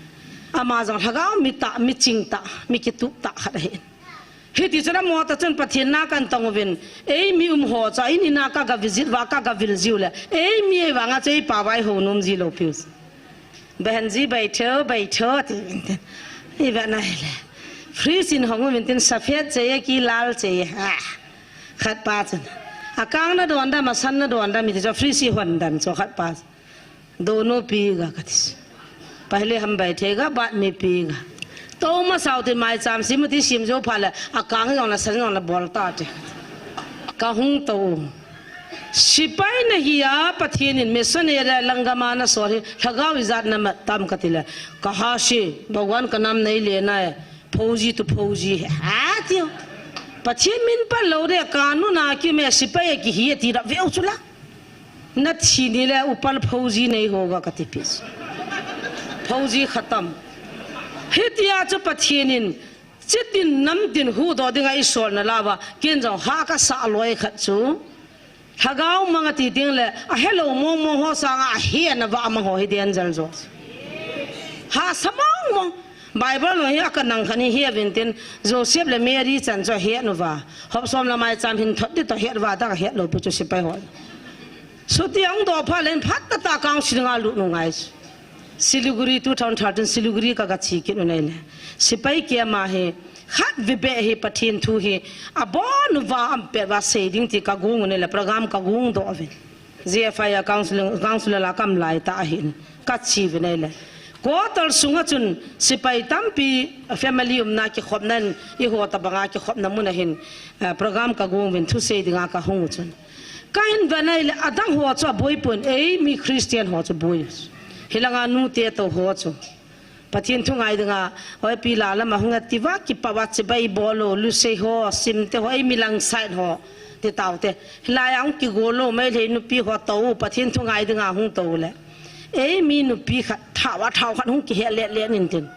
อามาจังหากเอามีตามีชิงตามีคิดตุตาขัดเห็นเฮติจระมอตจนประเทศน่ากันต้องวินมีหัวใจนี่น่าก็กับวิจิตว่าก็กับวิลจิวเลยมีว่างั้นจะป่าไว้หัวนุ่มจีโลพิวส์เบนจีไปเถอะที่นี่แบบนั้นแหละฟรีสินของวินตินสเฟียเจียกีลาลเจียขัดป้าจันอากางน่ะโดนได้มาสันน่ะโดนได้มีแต่จะฟรีสิหันดันจะขัดป้าदोनों पीगा कथिस पहले हम बैठेगा बाद में पीगा तो मैं साउथ माइचम सिमती सिम जो फाले अकांग जोना सन जोना बोलता टे कहूँ तो सिपाही नहीं आ पथियन में सुनेरे लंगमाना सोरे लगाओ इजाद न तम कतिले कहा से भगवान का नाम नहीं लेना है फौजी तो फौजी है आतियो पथियन मिन पर लोरे कानून आके में सिपाही की ही तीरा वे उचला न छीने ले ऊपर फौजी नहीं होगा कति पीस फौजी खत्म हितिया जो पथियनिन चितिन नम दिन हु दो दिंगा ईश्वर न लावा किन जो हा का सालोय खचु हगाव मंगती दिन ले ahelou मो हो सांगा ahea न वा मंग हो हिदेन जल जो हा समोंग मो बाइबल में या कनंग खनी हे विंतिन जोसेफ ले मेरी चन जो हे नुवा हपsom ल maicham hinthot तो हे वा दा हे लो पुचु Sepaihon सुतियांग दो फालेन फट ता कांग सिंगा लु नुंगाइ सिलीगुड़ी 2013 सिलीगुड़ी का गच्छी के नुनैले सिपाही के माहे खत विबे हे पठिन थु हे अबोन वाम पे वा सेडिंग ति का गुंग ने ले प्रोग्राम का गुंग दो अवे जेएफआई काउंसिल ला कम लाई ता हिन कच्छी विनैले को तल सुंगा चुन सिपाही तंपी फैमिली उमना के खबनन इ हो त बंगा के खबन मुन हिन प्रोग्राम का गुंग विन थु सेडिंगा का हुंग चुन काइन बनाइले adang हो छ बोइपुन मी क्रिश्चियन हो छ बोइ हिलंगा नु ते तो हो छ पथिन थुंगाइ दंगा ओइ पिला ल महंगा तिवा कि पवाच बै बोलो लुसे हो सिमते हो मिलंग साइड हो ते तावते हिलायांग कि गोलो मै ले नु पि हो तो पथिन थुंगाइ दंगा हुं तो ले मी नु पि ख थावा थाव खन हुं कि हे ले निंतिन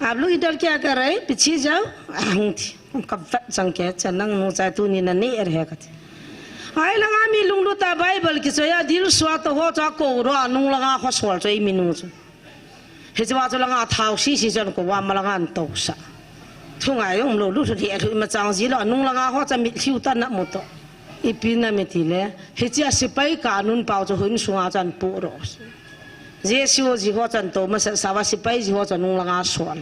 आप लोग इधर क्या कर रहे पीछे जाओ हुं थी कब संके चनंग नु चाय तू नि न ने रहे कथि आई लगा मी लुंगलु ता बाइबल कि या दिल स्वा तो हो चा को रो नुंग लगा खो सोल चै मिनु च हेजवा च लगा थाव सी जन को वा मलगा तो सा थुंगाय यong लो लु थि अथु म चांग जी ल नुंग लगा हो चा मि थिउ त न मो तो इपिना मितिले हेजिया सिपाही कानून पाउ च हुन सुआ जन पो रो जेसु जी हो जन तो म सावा सिपाही जी हो च नुंग लगा सोल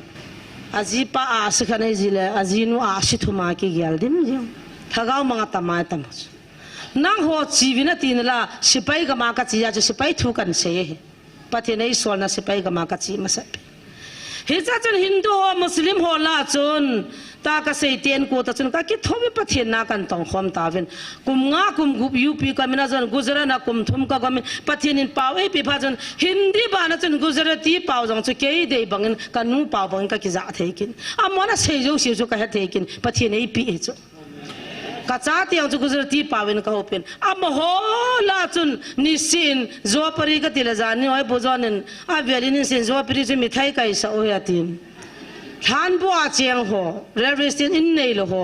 अजी पा आ सखने जी ले अजी नु आ सि थुमा की गेल दिम जी थगाव मंगा तमाय तम नंग हो जीविना तीन ला सिपाही का माँ का चीज़ जो सिपाही थू कर से है पति नहीं सोलना सिपाही का माँ का चीज़ मसल हिजा चुन हिंदू हो मुस्लिम हो ला चुन ताका से तेन को तो चुन का कि थोबे पति ना कर तो हम ताविन कुमगा कुम गुप यूपी का मिना चुन गुजरा ना कुम थुम का गमिन पति निन पावे पिपा चुन हिंदी बाना चुन गुजराती पाव जंग चु के दे बंगन का नू पाव बंग का कि जाथे किन अब मोना सेजो का है किन पति नहीं पी चु कचाती अंचु गुजराती पाविन का होपिन अब हो लाचुन निसिन जो परी का तिला जानी होय बोजानिन आ वेलिन सिन जो परी से मिठाई का इसा होयातिन थान बो आचेंग हो रेलवे स्टेशन इन nei lo ho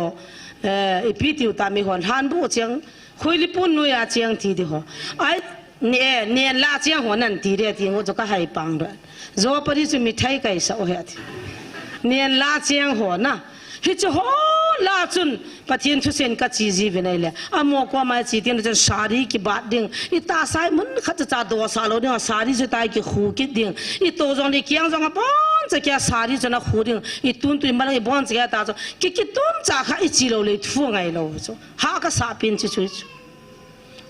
ipitiu ta mi hon han bo cheng khoilipun nu ya cheng ti de ho ai ne la cheng ho nan ti de ti ngo jo ka hai pang ra जो परी से मिठाई का इसा होयातिन ने ला चेंग हो ना हिच हो लाचुन पथियन थुसेन का चीजी बिनैले अमो को मा चितिन ज सारी की बात दिन इता साइ मन खच चा दो सालो ने सारी ज ताई की खु की दिन इ तो जों ने क्यां जों बन ज क्या सारी ज ना खु दिन इ तुन तुन मन इ बन ज क्या ता जो कि तुम चा खा इ चिलो ले थु ngai lo जो हा का सा पिन च छु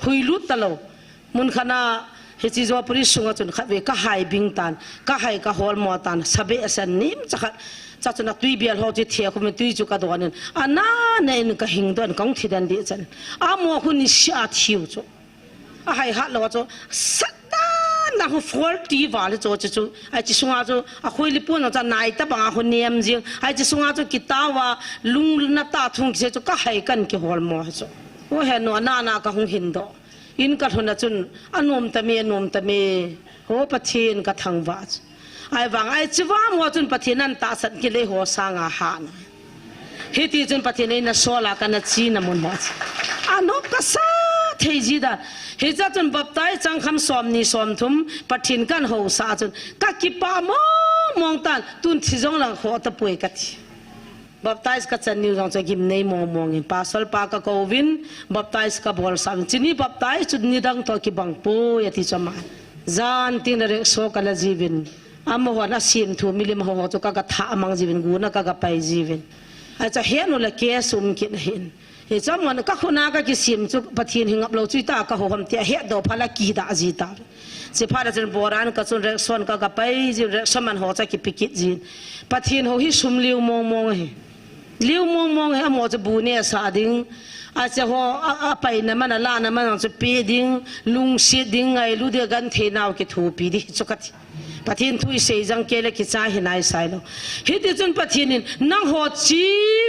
हुइलु तलो मुन खना हे चीज परि सुंग चुन खबे का हाई बिंग तान का हाई का होल मो तान सबे असन निम च चाचना तुई बियल हो जे थे को में तुई जुका दोन अना ने इन का हिंदन कौं थिदन दे चन आ मो खु नि स्या थिउ चो आ हाई हा लो चो सता na ho faulty wale cho chu ai chi sunga chu a khoi li pon cha nai ta banga ho niam jing ai chi sunga chu kitawa lung na ta thung se chu ka hai kan ki hol mo chu o he no na ka hung hin do in ka thona chun anom ta me ho pathin ka thang wa ai wang ai chi wa mo chun pathinan ta sat ki le ho sanga han hiti chun pathin na sola ka na chi na mun mo anop ka sa thei ji da hijat chun baptai chang kham som ni som thum pathin kan ho sa chun ka ki pa mo mong tan tun thi jong lang ho ta poi ka thi baptais ka chan ni jong cha gim nei mong in pasal pa ka uvin baptais ka bol sang chini baptai chud ni dang to ki bang po ya ti chama zan tin re so kala jibin amo wa na sim thu milim ho chu ka tha amang jibin gu na ka pai jibin a cha he no la ke sum ki na hin he cham man ka khuna ka ki sim chu pathin hingap lo chui ta ka ho ham te he do phala ki da ji ta se phara chen boran ka chun re son ka pai ji re saman ho cha ki pikit jin pathin ho hi sum liu mong he liu mong he amo cha bu ne sa ding a cha ho a pai na man la na man cha pe ding lung si ding ai lu de gan the naw ki thu pi di chukat pathin thui sei jang kele ki cha hinai sai lo hi ti chun pathinin nang ho chi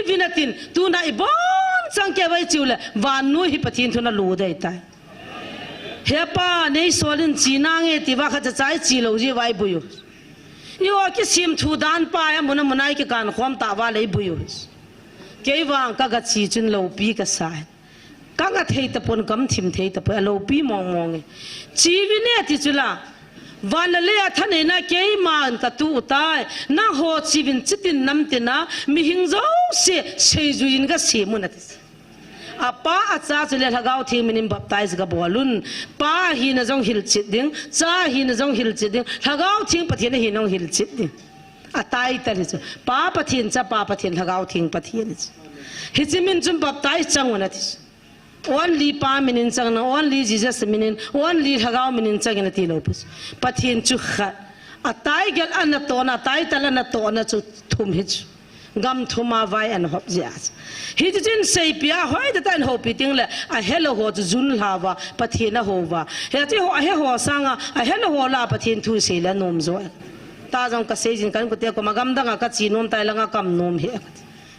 vinatin tu na i bon chang ke bai chule vannoi hi pathin thuna lu dai tai he pa nei solin chi na nge ti wa kha cha chai chi lo ji wai buyu yo ki sim thu dan pa ya mun munai ki kan khom ta wa lei buyu ke wang ka ga chi chun lo pi ka sai ka ga thei ta pon kam thim thei ta pa lo pi mong chi vi ne ti chula wala le athane na ke man ta tu tai na ho chivin chitin nam te na mi hing zo se seijuiyin ga se mun ati apa acha chule Lhagao thi minim baptize ga bolun pa hi na jong hil chit ding cha hi na jong hil chit ding Lhagao thing pathian hi nong hil chit ding atai ta ri pa pathian cha pa pathian Lhagao thing pathian hi chimin chum baptize chang wan ati only pa minin chang na only Jesus minin only Lhagao minin chang na ti lo pus pathin chu kha atai gel an to na tai tal na to na chu thum hi gam thuma vai an hop jas hi jin sei pia hoi da tan ho pi ting le ahelou ho jun lawa pathina ho wa he ti ho he ho sanga ahelou ho la pathin thu se la nom zo ta jong ka sei jin kan ko te ko magam da ka chi nom tai la nga kam nom he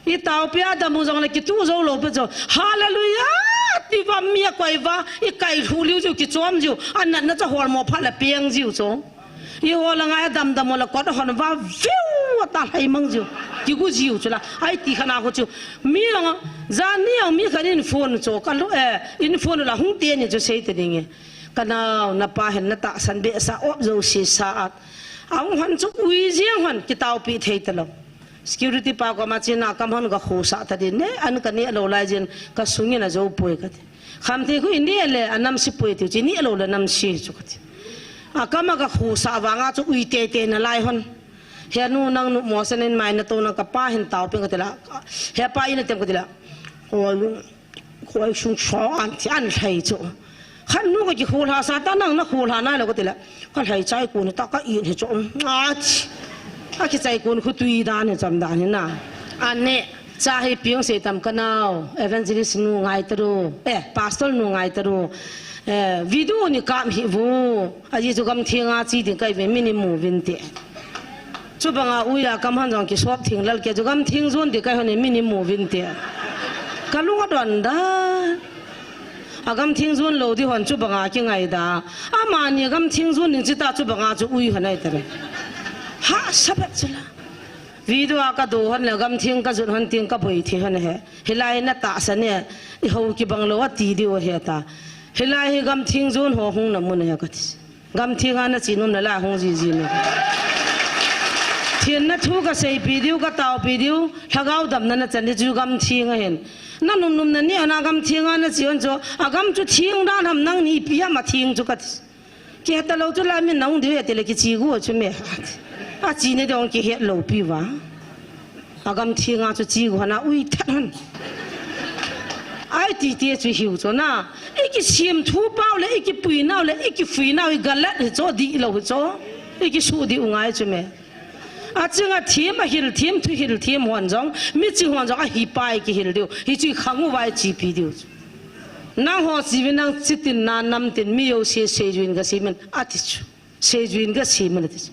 i tau pia da mu jong le ki tu zo lo pe zo hallelujah ti va mia koi va i kai hu liu ju ki chom ju an na cha hol mo phala piang ju cho i ho la nga dam mo la ko hon va viu ta hai mang ju ki gu jiu chula ai ti khana ko chu mi nga za ni ang mi khanin phone cho ka lo in phone la hung te ni chu sei te ding kana na pa hen na ta san be sa op zo si sa at ang han chu ui jiang han ki tau pi thei ta lo security pa ko ma china kam han ga khu sa ta din ne an ka ni lo lai jin ka sungi na zo poi ka kham the khu ni le anam si poi ti chi ni lo la nam si chu ka a kama ga khu sa wa nga chu ui te na lai hon he nu nang nu mo sanin mai na to na ka pa hin tau pe ka tela he pa ina tem ka tela ko shung sho an ti an thai chu khan nu ko ki khu la sa ta nang na khu la na lo ka tela ka thai chai ku ni ta ka i he chu a ki chai kun khu tui da ne cham da ni na an ne cha hi piong se tam kanao evangelist nu ngai taru pastor nu ngai taru video ni kam hi vu a ji chu kam thinga chi din kai ve minimum vin te chu banga uya kam han jong ki shop thing lal ke chu kam thing zon di kai hone minimum vin te kalunga don da agam thing zon lo di hon chu banga ki ngai da ama ni gam thing zon ni chi ta chu banga chu ui hanai tare ha sabat chula video ka do han la gam thing ka zun han ting ka boi the han he hilai na ta sa ne I ho ki bang lo ti di o he ta hilai hi gam thing zon ho hung na mun he ka ti gam thing ana chi nom na la hung ji ji ne thien na thu ka sei video ka taw video Lhagao dam na chan ni ju gam thing a hen na num na ni ana gam thing ana chi on cho agam chu thing dan ham nang ni pi ma thing chu ka ki ta lo chu la mi nang de te le ki chi gu chu me a chi ne dong ki he lo pi wa agam thing a chu chi gu na ui than ai ti te chu hiu cho na e ki sim thu pau le e ki pui nau le e ki fui nau I galat cho di lo cho e ki su di ungai chu me a chinga thim a hil thim thu hil thim hon jong mi chi hon jong a hi pai ki hil diu hi chi khangu wai chi pi diu na ho si vin nang chitin na nam tin mi yo se seijuiyin ga simen atichu seijuiyin gasem na tis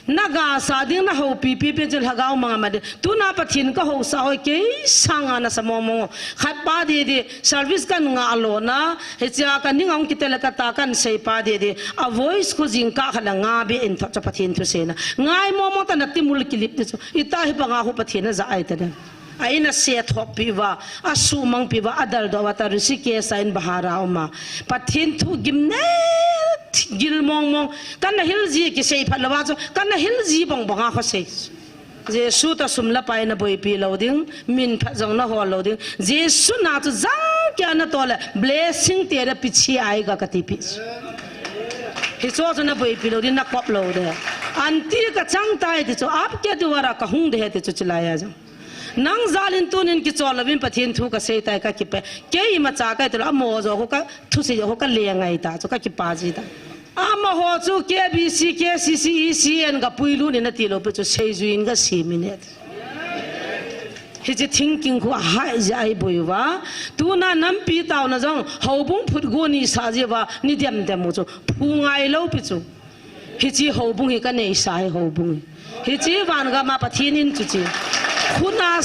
naga sa ding na ho pipi pe chul Lhagao mga made tu na pathin ka ho sa hoi ke sanga na sa momong khat pa de service kan nga alo na hecha kan ningong kitela ka ta kan sei pa de a voice ko jing ka khala nga be in tha pathin thu se na ngai momo ta na timul kilip de ita hi pa nga ho pathin na za ai ta aina set hop piwa asumang piwa adal do wata risike sain bahara oma pathin thu gimne gil mong mong kan hilji ki sei phalawa cho kan hilji bong bonga kho sei Jesu ta sumla pai na boi pi loading min pha jong na ho loading Jesu na tu jang kya na tole blessing te ra pichi ai ga ka ti pi hi so na boi pi loading na pop lo de anti ka chang tai ti cho ap ke duwara ka hung de te cho chilaya jang nang zalin tunin ki cholawin pathin thu ka sei tai ka ki pe ke I ma cha kai to amo zo ko ka thu se ho ka le ngai ta cho ka ki pa ji ta Amaho chu KBC KCC ECA gapui lu ni na ti lo pe chu seijuiyin gasem ni hiji thinking ko hai jai boiwa tu na nam pi taw na jong hobung phut go ni sa je wa ni dem dem mo chu phungai lo pi chu hiji hobung hi ka nei sai hobung hiji wan ga ma pathin in chu chi khuna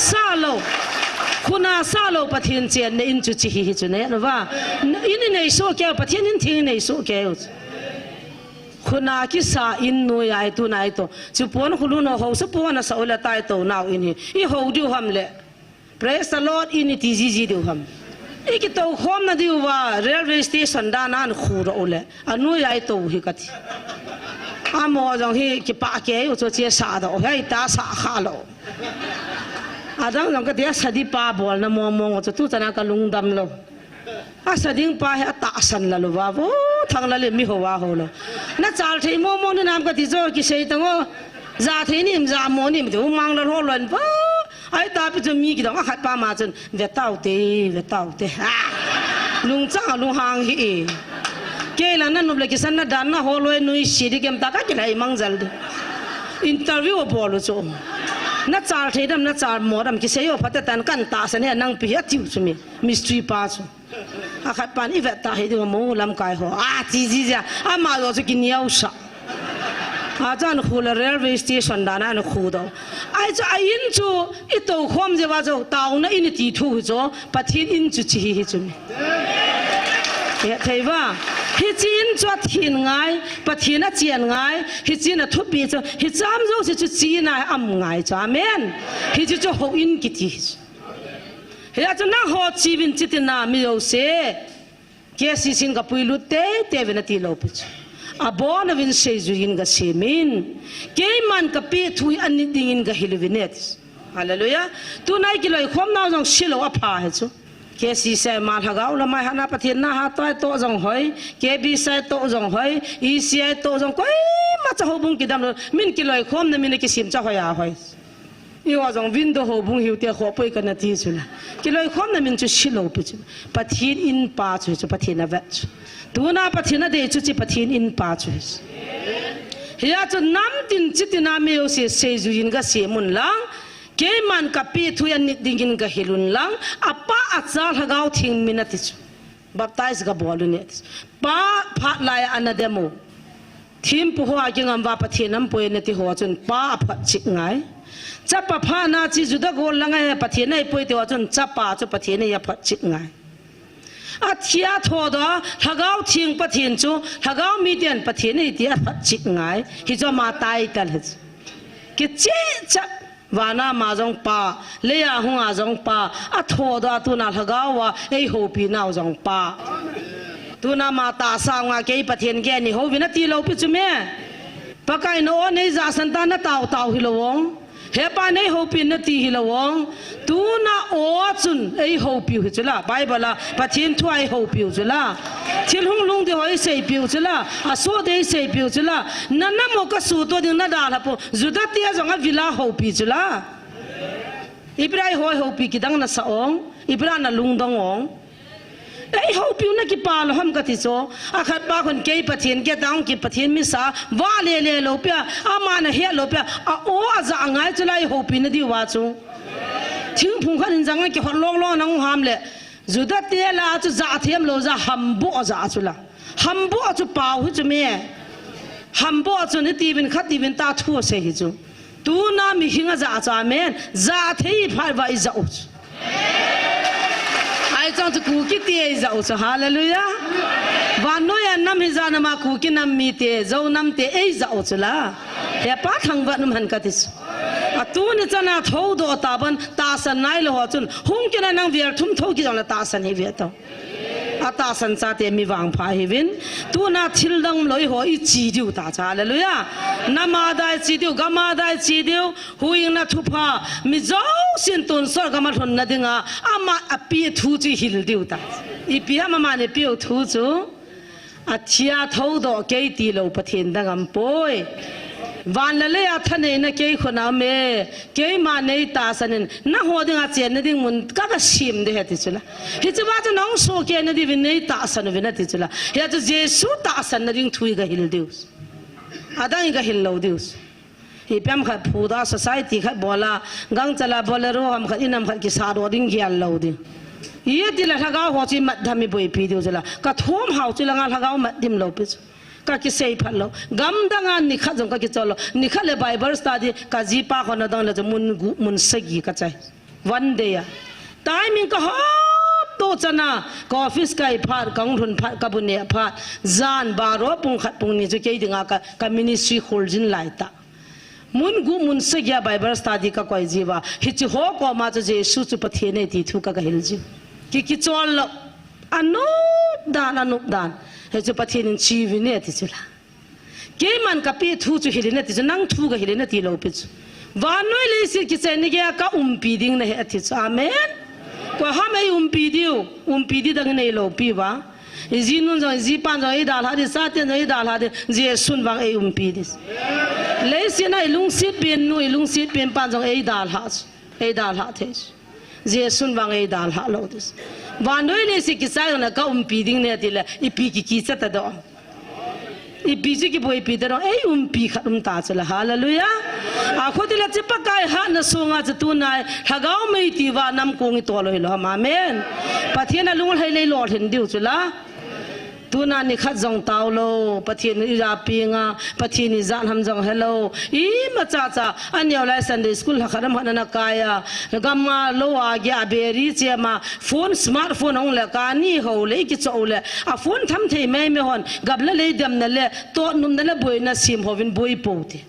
sa lo pathin chen ne in chu chi hi chu ne wa in nei so ke pathin in thing nei so ke khuna ki sa in no ai tu nai to chu pon khulu no ho sa pon na sa ola tai to now in hi I ho du ham le praise the Lord in it ji du ham I ki to khom na diu wa railway station da nan khu ro le anu ai to hi ka ti amo jong hi ki pa ke u cho che sa do hai ta sa kha lo adang jong ka dia sadi pa bol na mo mo cho tu chana ka lung dam lo asading pa he ta san la lo wa wo thang la le mi ho wa ho lo na chal thei mo mo ni nam ka ti zo ki sei tango Jahthei ni za mo ni du mang la lo lon ba ai ta pi zo mi ki dong a khat pa ma chen ve tau te ha lung cha lung hang hi ke la na no le ki san na dan na ho lo nui si di kem ta ka ki lai mang jal de interview bo lo cho na chal thei dam na chal mo dam ki sei yo phat tan kan ta san he nang pi ha tiu chu mi mystery pa chu a khat pan I vet ta he de mo lam kai ho a ji ja a ma lo chu ki niau sa a chan khula railway station da na khu do ai cha in chu I to khom je wa zo taw na in ti thu zo pathin in chu chi hi chu mi ye thei ba hi chin chwa thin ngai pathin a chian ngai hi chin a thu pi cho hi cham zo chu chi na am ngai cha amen hi chu ho in ki ti ya chu na ho chi vin chi ti na mi yo se KCC gapui lu te ve na ti lo pu abon vin seijuiyin gasemin ke man ka pi thui ani dingin ga hilvinet hallelujah tu nai ki loi khom na jong silo a pha he chu KCC ma Lhagao la mai hana pathin na ha toi to jong hoi KBC to jong hoi ECA to jong koi ma cha hobung ki dam min ki loi khom na min ki sim cha hoya hoi I wa jong vin do hobung hiu te kho poi ka na ti chu la ki loi khom na min chu silo pu chu pathin in pa chu pathin na vet tu na pathin na de chu chi pathin in pa chu ya chu nam tin chi tin na me yo se seijuiyin gasem mun lang ke man ka pi thu yan dingin ga hilun lang apa acha Lhagao thing minati chu baptize ga bolu ne pa phat lai ana demo thim pu ho aging ba pathinam poi ne ti ho chun pa phat chi ngai chapa pha na chi juda gol langai pathinai poi ti ho chun chapa chu pathinai ya phat chi ngai a thia tho do Lhagao thing pathin chu Lhagao miten pathinai ti a phat chi ngai hi zo ma tai tal he ki chi cha wana ma jong pa le ya hu a jong pa a tho do tu na Lhagao wa ei ho pi na jong pa tu na ma ta sa nga ke pathin ge ni ho vina ti lo pi chu me pakai no nei za san ta na taw hi lo wong he pa nei ho pi na ti hi lo wong tu na o chun ei ho pi hu chula bible la pathin thu ai ho pi chula thil hung lung de hoi sei pi chula a so de sei pi chula na na mo ka su to ding na da la po juda ti a jong a vila ho pi chula ibrai hoi ho pi ki dang na sa ong ibra na lung dong ong ei ho pi na ki pa lo ham ka ti so a khat pa khon ke pathin ke dang ki pathin mi sa wa le lo pya a ma na he lo pya a o a za ngai chulai ho pi na di wa chu thing phung khan jang ki hot long long nang ham le juda te la chu za them lo za ham bo za chu la ham bo chu pa hu chu me hầm bộ cho nên tivin khát tivin ta thua sẽ hi chú tu na mi hinga za cha men Jahthei phải vậy dậu ai trong tu kuki tie dậu cho hallelujah vannoi an nam hijat nama kuki nam mite dậu nam te eijah cho la he pa thang va nam han ka tis tu ni chana thâu do ta ban ta san nai lo chun hung ke na nang ver thum tho ki jong la ta san hi ve to ata san cha te mi wang pha hi vin tu na thil dang loi ho i chi diu ta cha hallelujah nama dai chi diu gama dai chi diu huing na thu pha mi zo sin tun sor gama thon na dinga ama api thu chi hil diu ta i pi ama ma ne pi thu chu athia thâu do ke ti lo pathin dangam poi van la le athane na ke khona me ke ma nei ta sanin na ho dinga chen na ding mun ka ka sim de heti chula hi chu ba chu nong so ke na di vin nei ta san vin na ti chula ya chu jesu ta san na ding thui ga hil deus adang ga hil lo deus hi pam kha phuda society kha bola gang chala bolero ham kha inam kha ki sa ro ding gyal lo ding ye ti la Lhagao ho chi mat dhami boi pi deus la ka thom hau chu la nga Lhagao mat dim lo pi ka ki sei phalo gam danga ni kha jong ka ki cholo ni kha le bible study ka ji pa khona dang le mun gu mun sagi ka chai one day ya timing ka ho to chana ka office kai phar kang thun phar ka bune phar zan baro pung khat pung ni chu ke dinga ka ministry holding lai ta mun gu mun sagi bible study ka koi jiwa hi chi ho ko ma chu jesu chu pathe ne ti thu ka hil ji ki chol anup dan he chu pathin chi vi ne ti chula ke man ka pe thu chu hilina ti nang thu ga hilina ti lo pe chu vannoi le si ki chen ni ga ka pi ding na he ti chu amen ko ha mai pi di dang nei lo pi wa ji nun jong ji pan jong i dal ha di sa ten jong i dal ha di jesun wang ei pi dis le si na lung si pen pan jong ei dal ha the jesun wang ei dal ha lo dis vannoi le si ki sa na ka pi ding ne ti la I pi ki sa ta do I pi ji ki boi pi da ei pi khat ta chla hallelujah a kho ti la chi pa kai ha na songa cha tu nai Lhagao mai ti wa nam ko ngi to lo hi lo amen pathian lung hai le lo hin diu chula tu na ni khat jong taw lo pathian I ra pi nga pathian ni zan ham jong hello I ma cha an yaw lai Sunday school ha kharam hana na kaya gamma lo a gya beri che ma phone smartphone ong la ka ni ho le ki cho le a phone tham thei me hon gabla le dam na le to num na le boi na sim hovin boi po ti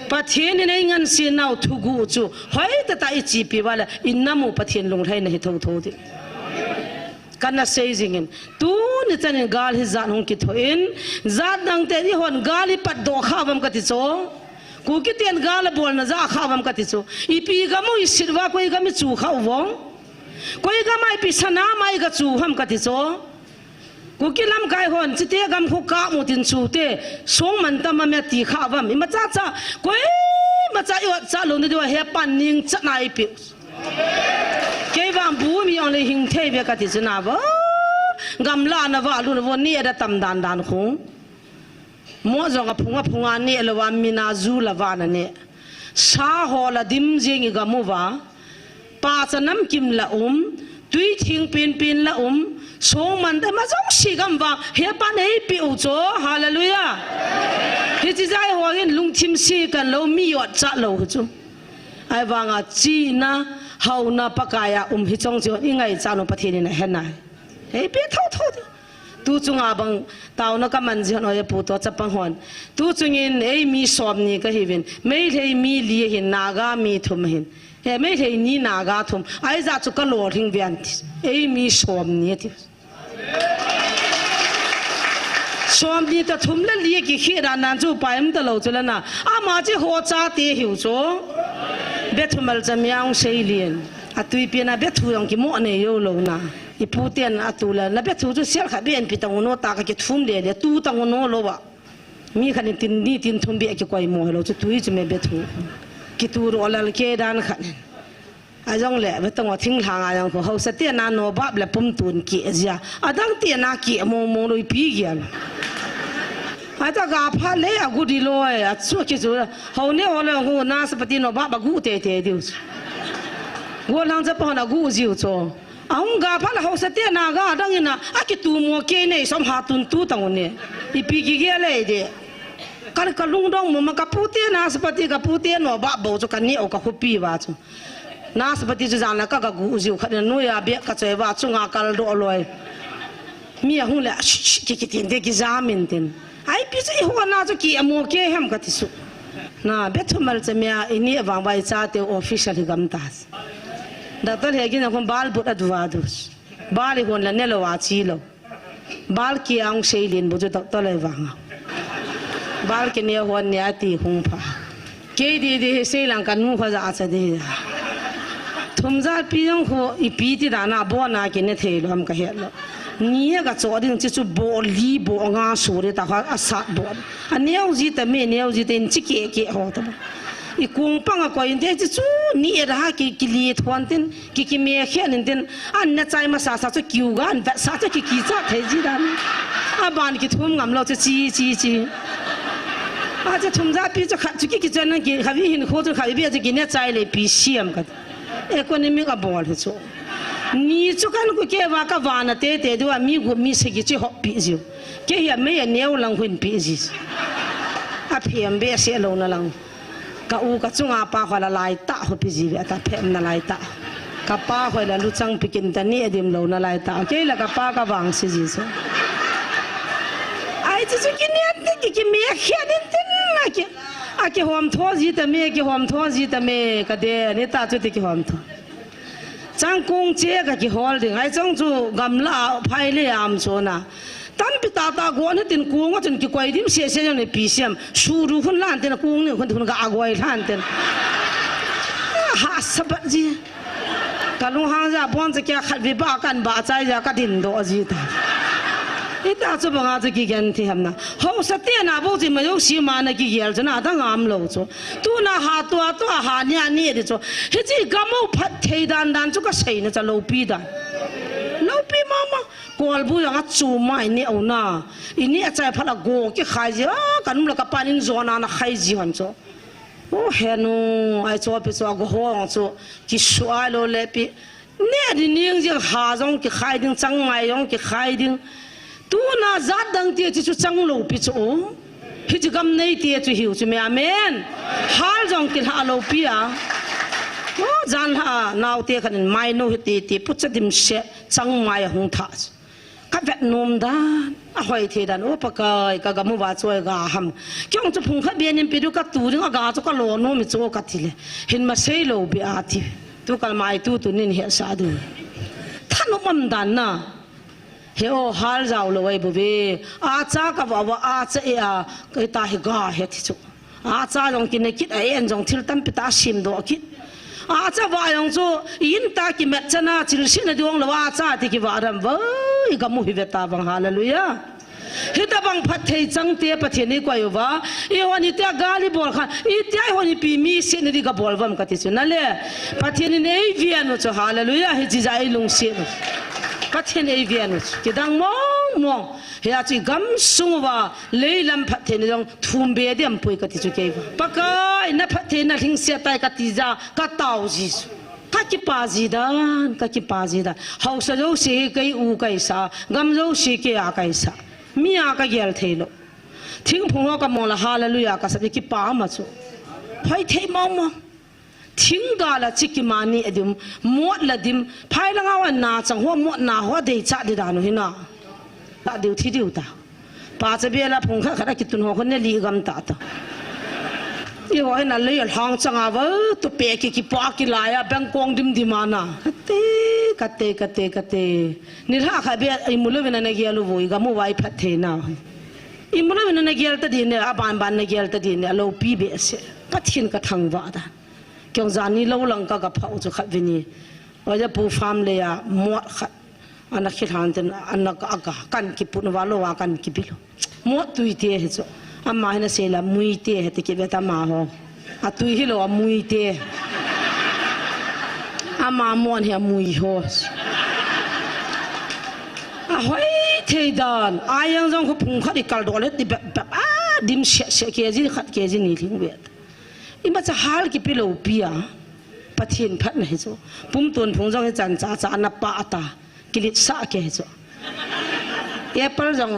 pathian ni ngan si naw thu gu chu hoi ta I chi pi wala innamu pathian lung thai na hi tho ti kana seijingin tu ni chanin gal hi zan hong ki thoin zat dang te ni hon gali pat do khawam ka ti cho kuki ten gal bol na za khawam ka ti cho ipi ga mo isirwa koi ga mi chu khaw wong koi ga mai pi sana mai ga chu ham ka ti cho kuki lam kai hon chite gam khu ka mu tin chu te song man ta ma me ti khawam I ma cha koi ma cha yo cha lo ni do he pan ning cha nai pi ke bang bu mi on le hinthot be ka ti chuna ba gam la na wa lu na wo ni ada tam dan khung mo zo ga phunga ni lo wa mi na zu la wa na ne sa ho la dim jing ga mu wa pa chanam kim la tui thing pin la so man da ma jong si gam wa he pa nei pi u cho hallelujah he chi jai ho gen lung thim si kan lo mi yot cha lo chu ai wanga chi na hau na pakaya hi chong jo ingai chanu pathini na hena he pe tho tu chunga bang taw na ka man jon oye pu to chapang hon tu chungin ei mi som ni ka hivin mei thei mi li hin naga mi thum hin he mei thei ni naga thum ai za chu ka lo thing vian ei mi som ni ti som ni ta thum la li ki khira nan chu paim ta lo chula na a ma chi ho cha te hiu cho bethumal chamyang seilien atui pena bethu yong ki mo ne yo lo na iputen atula na bethu chu sel kha ben pitang no ta ka ki thum le tu tang no lo wa mi khan tin thum be ki koi mo lo chu tui chu me bethu ki tu ro lal ke dan khan a jong le betang wa thing thang a jong ko ho sa te na no bab le pum tun ki ja adang te na ki mo lo pi gian ai ta ga pha le a gu di lo a chu ki chu ho ne ho le hu na sa pati no ba gu te diu wo lang za pa na gu jiu cho ang ga pha la ho sa te na ga dang ina a ki tu mo ke nei som ha tun tu tang ne I pi ki ge le de kalau kalung dong mau kaputian seperti kaputian no bak bau tu kan ni oka kopi baca na seperti tu jangan kak guziu kan nuya biak kacau baca ngakal do loy mia hung le kiki tin de kizamin tin ai bisa ihwa na tu ki amo ke hem katisu na betul mal cemia ini abang bayi cate official higam tas doktor hegi na kon bal but advados bal ikon la nelo achilo bal ki ang seilin buju doktor le wanga bal ki ne hon ne ati hung pha ke di seilang kan mu kha za cha de thumza piyong ko ipi ti dana bo na ki ne thelo am ka helo nia ka choding chi chu bo li bo nga su re ta kha asat bo aneu ji ta me neu ji ten chi ke ho ta i kung pang ko in de chu ni ra ki li thon ten ki me khen ten an na chai ma sa chu kiu gan sa chu ki cha the ji dan a ban ki thum ngam lo chu chi a cha thum za pi chu kha chu ki chen ki kha wi hin kho chu kha bi chu ki ne chai le pi siam ka economic a bol chu ni chu kan ku ke wa ka wa na te do mi gu mi se ki chi ho pi ji ke ya me ya neu lang hun pi ji a phem be se lo na lang ka u ka chunga pa khala lai ta ho pi ji ta phem na lai ta ka pa khoi la lu chang pikin ta ni adim lo na lai ta ke la ka pa ka wang si ji so ai chu ki ni ki me khia din tin na ki a ki hom tho ji ta me ki hom tho ji ta me ka de ni ta chu ti ki hom tho chang kung che ka ki holding ai chong chu gamla phai le am so na tan pi ta go ne tin kung a chen ki koi dim se ne pi siam su ru hun lan tin kung ne hun ga agoi lan tin ha sabat ji kalung hang ja bon che kya khat bi ba kan ba chai ja ka din do ji ta ita chu banga chu ki gan thi hamna ho sa te na bo ji ma yo si ma na ki yel chana da ngam lo chu tu na ha to ha nya ni de chu he ji gamo phat thei dan chu ka sei na cha lo pi da lo pi mama kol bu yang chu mai ni au na ini a chai phala go ki khai ji kan la ka panin zona na khai ji han chu o he no ai chu pi chu go ho chu ki swai lo le pi ne di ning ji ha jong ki khai ding chang mai yong ki khai ding tu na zat dang tie chu chang lo pi chu hi ji gam nei tie chu hiu chu me amen hal jong ki ha lo pi a o jan ha naw te khan mai no hi ti pu cha dim she chang mai hung tha ka vet nom da a hoi the dan o pa kai ka ga mu wa choi ga ham kyong chu phung kha be nim pi du ka tu ring ga chu ka lo no mi chu ka thile hin ma sei lo bi a ti tu kal mai tu nin he sa du than mam dan na he o hal jaw lo wai bu be a cha ka wa a cha e a kai ta hi ga he thi chu a cha jong kin ne kit a en jong thil tam pi ta sim do kit a cha wa yong chu in ta ki met chana chil sin na dong lo a cha ti ki wa ram wai ga mu hi ve ta bang hallelujah he ta bang phat thei chang te pathe ni ko yo wa e wa ni ta gali bol khan i tai ho ni pi mi sin ni ga bol bam ka ti chu na le pathe ni nei vian chu hallelujah he ji jai lung se pathen ei vian ki dang mong he a chi gam sungwa leilam pathen jong thum be dem pui ka ti chu ke pa kai na pathen na hing se tai ka ti ja ka tau ji ka ki pa ji dan hau sa jo se kai u kai sa gam jo se ke a kai sa mi a ka gel thelo thing phung ka mo la hallelujah ka sa ki pa ma chu phai thei mong thing la chiki mani edim mot la dim phai la ngawan na chang ho mot na ho de cha de da no hina ta diu thi diu ta pa cha be la phung kha kha ki tun ho khon ne li gam ta ta i ho na le hang changa wa to pe ki pa ki la ya bang kong dim dimana kate ni ra kha be ai mulo bena na gelu voi ga mu wai phat the na i mulo bena na gel ta di ne aban na gel ta di ne lo pi be se pathin ka thang wa da kyong zani lo lang ka ga phau chu khat vini oja pu farm le ya mo khat ana khil han ten ana ka aga kan ki pun wa lo wa kan ki bilo mo tui te he chu amma hina se la mui te he te ki beta ma ho a tui hi lo mui te amma mon he mui ho a hoi the dan ayang jong ko phung khat ikal do le ti ba dim she ke ji khat ke ji ni thing we ima cha hal ki pilo pia pathin phat na he chu pum ton phung jong chan cha na pa ta kilit sa ke he chu apple jong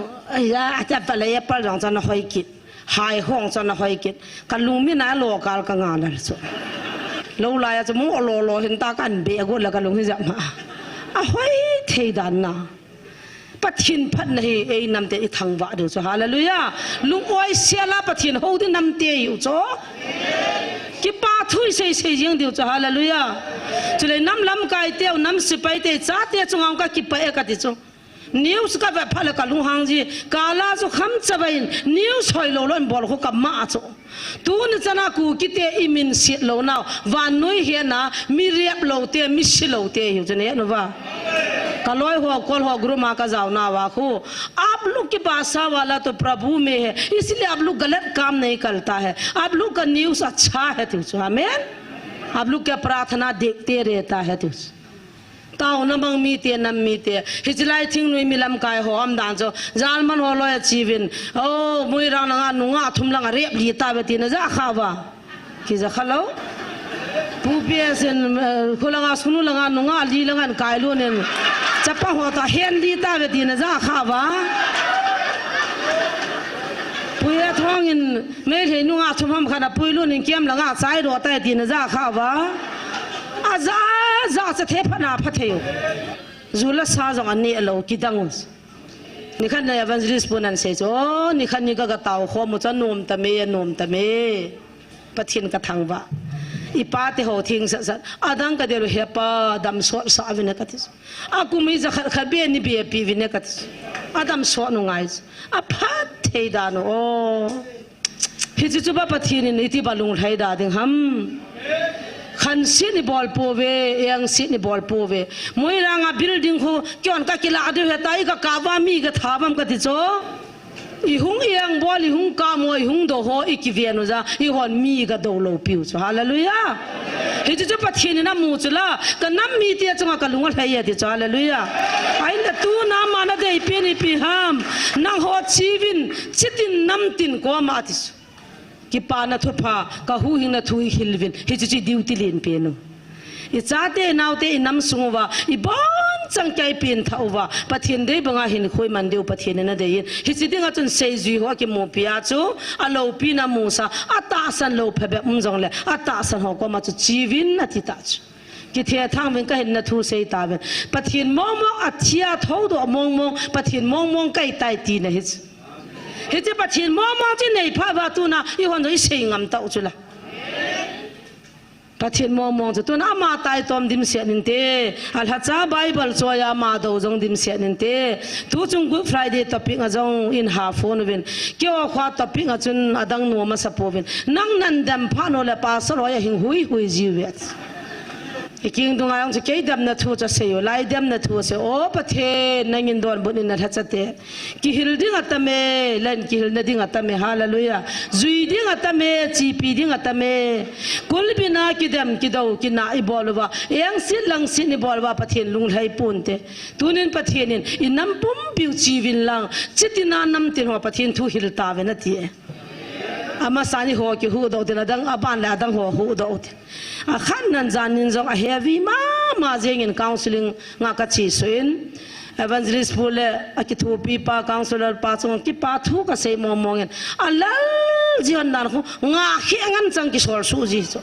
ya ta pala apple jong chan hoi ki hai hong cho nó hoài kít cái lùng mi nãy lò cal cái ngàn là số lâu lại cho muốn lò hiện ta cần bể gột là cái lùng hijat mà hoài thấy đàn na bắt thiên phát này ấy nằm để thằng vợ được cho hallelujah lùng oi xe la bắt thiên hậu thì nằm để yêu cho cái ba thui xây dựng được cho hallelujah cho nên nằm làm cái tiêu nằm sự bay để trả tiền trong ông cái bay cái tiêu nếu cái vật phải là cái lùng hàng gì cả là cho khám cho bay nếu soi lỗ lên bỏ cái mã cho tu nên cho nó kuki te imin siết lỗ nào vannoi hiện na mi riệp lỗ te mi xí lỗ te hiểu cho nên nó vào cái lối hoa col hoa guru ma का जाओ ना वाखो आप लोग की भाषा वाला तो प्रभु में है इसलिए आप लोग गलत काम नहीं करता है आप लोग का न्यूज़ अच्छा है तुझे आमेन आप लोग क्या प्रार्थना देखते रहता है तुझे ताऊ न मंग mite न mite हिजलाई थिंग नुई मिलम काय हो हम दांचो जान मन हो लोय जीवन ओ मुई रांग नंगा नुंगा थुम लंगा रेप लिता बेती न जा खावा कि जा खलो पुपियसन खुलंगा सुनु लंगा नुंगा ली लंगा काय लो ने चप्पा होता हेन लिता बेती न जा खावा पुया थोंगिन मे थे नुंगा थुम हम खाना पुइलो नि केम लंगा साइ रो ताय ती न जा खावा आजा जा से थे फना फथेयो जुला सा जंग अनि लो किदंगस निखन ने evangelist पुनन से जो निखन नि का ताव खो मु च नोम तमे पथिन का थांगबा इपाते हो थिंग स adang का देरो हेपा दम सो साविने कतिस आकु मी ज खबे नि बे पी विने कतिस आदम सो नुंगाइ अफात थे दानो ओ हिजुबा पथिन नि ति बालुंग थाइ दा दिं हम खान सिनी बॉल पोवे yang सिनी बॉल पोवे मोई रांगा बिल्डिंग को क्यों का किला आदि हेता ई का कावा मी का थाबम का तिचो ई हुंग yang बॉल ई हुंग का मोई हुंग दो हो ई की वेनु जा ई होन मी का दो लो पिउ छो हालेलुया हिजु जो पथिन ना मुचला का नम मी ते चंगा का लुंग थाय दि छो हालेलुया आइन द तू ना माना दे पेनी पि हम नंग हो जीविन चितिन नम तिन को मातिस कि पाना थुपा कहू हिंग न थुई हिलविन हिजि ड्यूटी लेन पेनु इ चाते नाउते नम सुंगवा इ बन चंग काय पेन थाउवा पथिन दे बंगा हिन खोय मंदेउ पथिन न दे हिजि दिंग चुन सेजुई हो कि मो पिया चु अलो पिना मुसा अतासन लो फबे उमजंग ले अतासन हो को मा चु जीविन अति ताच कि थे थांग बिन का हिन न थु से ताबे पथिन मोमो अथिया थौदो मोमो पथिन मोमो काय ताइ ती न हिज हिजे पथिन मोमो जे nei pha ba tu na I hon doi sei ngam tau chula pathin momo je tu na ma tai tom dim se nin te al hacha bible cho ya ma do jong dim se nin te tu chung good friday topic a jong in ha phone win kyo khwa topic a chun adang no ma sa povin nang nan dam pha no le pa so ya hing hui hui jiwet iking dung ayong che kei dam na thu cha se yo lai dam na thu se o pathe nangin don bunin na thachate ki hil ding atame len ki hil na ding atame hallelujah zui ding atame chi pi ding atame kul bina ki dam ki dau ki na I bolwa yang sit lang sit ni bolwa pathen lung lai punte tunin pathenin inam pum piu chi win lang chitina nam tin ho pathen thu hil ta ve na ti ama sani ho ki hu do tin adang aban la dang ho hu do a khan nan janin jong a heavy ma jeng in counseling nga ka chi suin evangelist pule a ki thu pi pa counselor pa chong ki pa thu ka sei mo mong alal jion nan ko nga khiangan chang ki sol su ji cho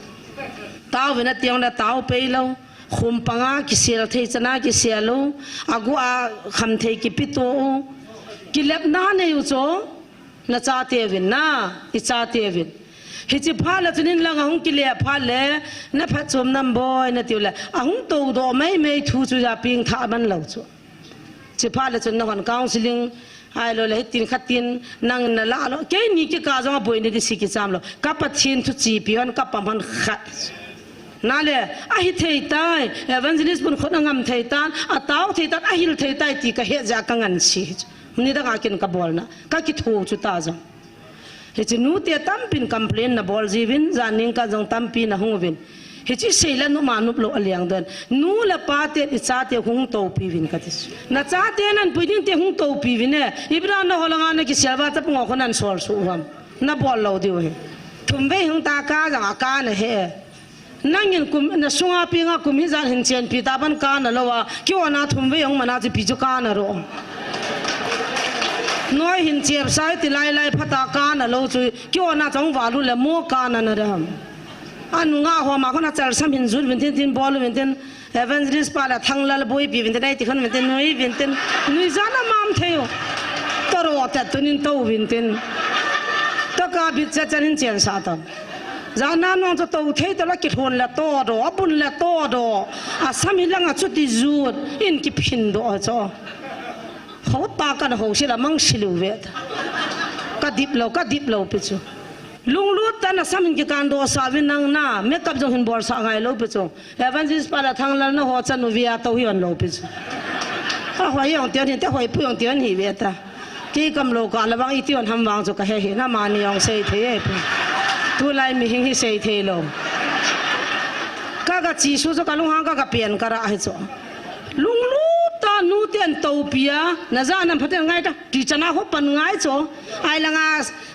taw vena tiang da taw pe lo khum panga ki sel thei chana ki selo agu a kham thei ki pito ki lep na ne yu cho na cha te vin na I cha te vin hichi phala chunin lang ahung ki le phale na pha chom nam boy na tiula ahung to do mai thu chu ja ping tha ban lo chu chi phala chun na hon counseling ai lo le tin khatin nang na la lo ke ni ki ka jong boy ni di si ki cham lo ka pathin thu chi pion ka pamhan khat na le a hi thei tai evangelist bun khona ngam thei tan a taw thei tan a hil thei tai ti ka he ja ka ngan si ni da ka kin ka bol na ka ki thu chu ta jong hichi nu te tam pin complain na bol jiwin janing ka jong tam pi na hungwin hichi seila nu manup lo aliang den nu la pa te I cha te hung to pi win ka tis na cha te nan puiding te hung to pi win ne ibra na holanga na ki selwa ta pung ko nan sol su ham na bol lo diu he thum ve hung ta ka jang ka na he nangin kum na sunga pi nga kum hi jan hin chen pi ta ban ka na lo wa kyo na thum ve hung mana ji pi ju ka na ro น้อยหินเจียบสายติไล่พัตตาการน่ะเราจุยกี่วันน่าจังหวะรู้เลยมัวการนั่นนะอันงาหัวมาคนน่าจะสัมหินจุดวินเทนบอลวินเทนเอเวนซ์ริสปาละทั้งละบอยปีวินเทนได้ที่คนวินเทนน้อยวินเทนนุ้ยจานะมามเที่ยวตลอดแต่ตุนินเต้าวินเทนตะกาบิดจะนินเจียนสาตันจานาน้องจะเต้าเที่ยวตละกิจคนละโตดอบุญละโตดออาสัมหินละงัดจุดที่จูดอินกิพินดอจ้าเขาตากันเขาสิละมังสิลูเวทก็ดิบเราไปจูลุงรู้แต่น่ะสามีกิการโดสาวินังน่ะเมกับจงหินบอลสางไงเราไปจูเอวันซิสปาละทางละน่ะหัวจันวิอาตัวหิวันเราไปจูหัวยังเตียนแต่หัวผู้ยังเตียนหิเวทกี่กำโลกาละบางอีที่วันทำวางจุกเฮน่ะมานี่ยังเสียเทตุไลมีหิงหิเสียเทโลก็จีสุจุกลุงหางก็เปลี่ยนกระไรจูลุงรู้ตานูเตียนตัวเปียน่าจะนั่นพัฒนาไงจ้ะที่จะน่าหัวปันไงจ้ะไอ้ละงา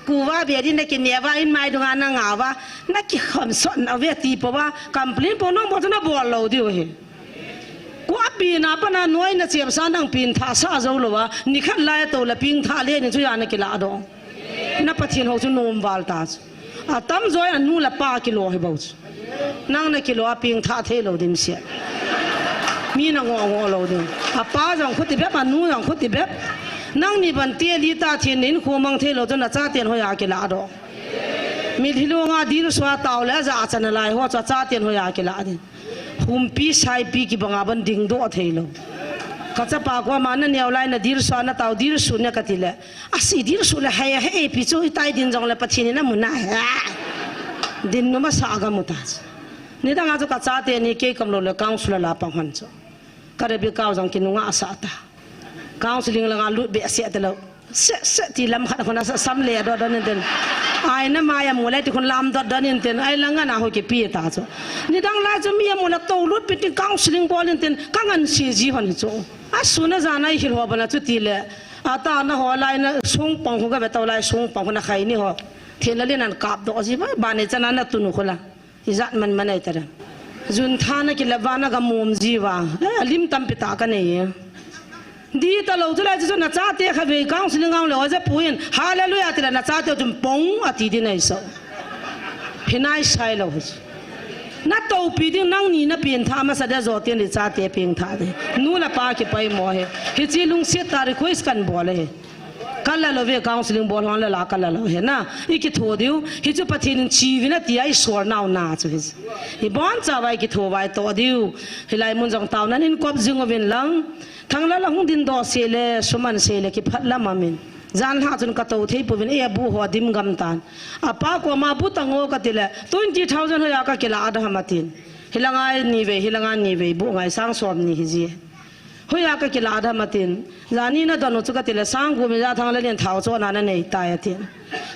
กูว่าเบียดินได้กินเนียว่าอินไม่ดูงานนางาว่านักกิคำสอนเอาเวทีเพราะว่าคำพลินพอน้องบอกจะน่าบวชเราดิวเฮกูว่าปีน่ะปนน้อยน่ะเสียบสานังปีนท่าซาเจ้าหรอวะนี่ขัดไล่ตัวละปิงท่าเลี้ยนี่ช่วยอันกิลาดองนับพัฒนาเขาจะโน้มวาลตาจ้ะตั้มจอยอันนู้นละป้ากิโลให้บ่าวนั่งในกิโลปิงท่าเทโลดิมเสียมีนางงอเราดิป้าจังคุติเบ็บอันนู้นจังคุติเบ็บนั่งนี่บันเตียลิตาเทียนนินคูมังเทโลจนน่ะจ้าเตียนหัวยากิลาดอมีที่ลงอาดีรุสวาตาวแล้วจะอาจารย์ลายหัวจ้าเตียนหัวยากิลาดิหุ่มปีชายปีกี่บังอาบันดิ่งโดเทโลก็จะปากว่ามันเนี่ยเอาไล่น่ะดีรุสวาน่ะตาวดีรุสุเนี่ยก็ติเลยอาศัยดีรุสุเลยให้ปีจูตายดินจังเลยปัจจินน่ะมุน่าดินนุ่มสากามุตานี่ตั้งอาจุกจ้าเตียนนี่เกี่ยกำลังเลยกางสุลลาปังหันจ้ะก็ได้ไปก้าวจังกินงาอาสาตากางสุลิงละงาลุเบียเสียแต่ละเสที่ลำขัดคนนั้นซ้ำเลี้ยดอดนั่นเองไอ้นั่นมายามูเลยที่คนลำดอดนั่นเองไอ้ละงาน่าหัวเก็บปีตาจ้ะนี่ตั้งไล่จะมียามูลโตลุดไปที่กางสุลิงบอลนั่นเองกางอันเสียจีหันจ้ะอาสุนัขจานาหิลหัวบนจุดที่เลยอาตาหน้าหัวไล่น่ะส่งปังหัวก็ไปตัวไล่ส่งปังคนนั้นใครนี่หัวเทียนละเล่นนั่นกาบดอกสิบ้าบ้านนี้จะนั่นน่ะตุนุคนละฮิจัดมันไอ้ตระจุนท่านักกิลบานักมุมจีวาลิมตัมปิตากันเนี่ยดีตลอดจุดเลยจุดนัดจ้าเตะขบีกางสิงห์เลยว่าจะพูนฮาเลลูยาติละนัดจ้าเตะจุ่มปงอาทิตย์นี้สิพินัยใช่แล้วนัดโตปีดิ้งนั่งนี่นับเปลี่ยนท่ามาสัตย์จอดเตียนจ้าเตะเปลี่ยนท่าเลยนู่นละปากี่ไปหมอเหฮิจิลุงเสียตาริคุยสกันบ่เลยกันละเราเวกางสิงห์บอลหันละลากันละเราเห็นนะอีกทั่วเดียวฮิจุปฏิทินชีวิตที่ไอ้สวนน่าวน่าจุฮิฮิบ้านจ้าไว้กี่ทั่วไว้ตัวเดียวฮิไลมุนจงเต่านั้นอินกอบจึงเอาเวนลังทั้งละหงดินดอเสเลสมันเสเลกี่พัดละมามินจานหาจนกระโตที่ปูวินเอบูหัวดิมกำตันอาป้ากว่ามาบุตังโอกัติเล20,000หัวก็กิลาอาดามาตินฮิลังไงนี่เวบุไงสังสอบนี่ฮิจีหัวก็กิลาอาดามาตินจานี่นะตอนนู้นก็ติเลสังกูมีจาทั้งละเลียนเท้าโซนานั่นเองตายติน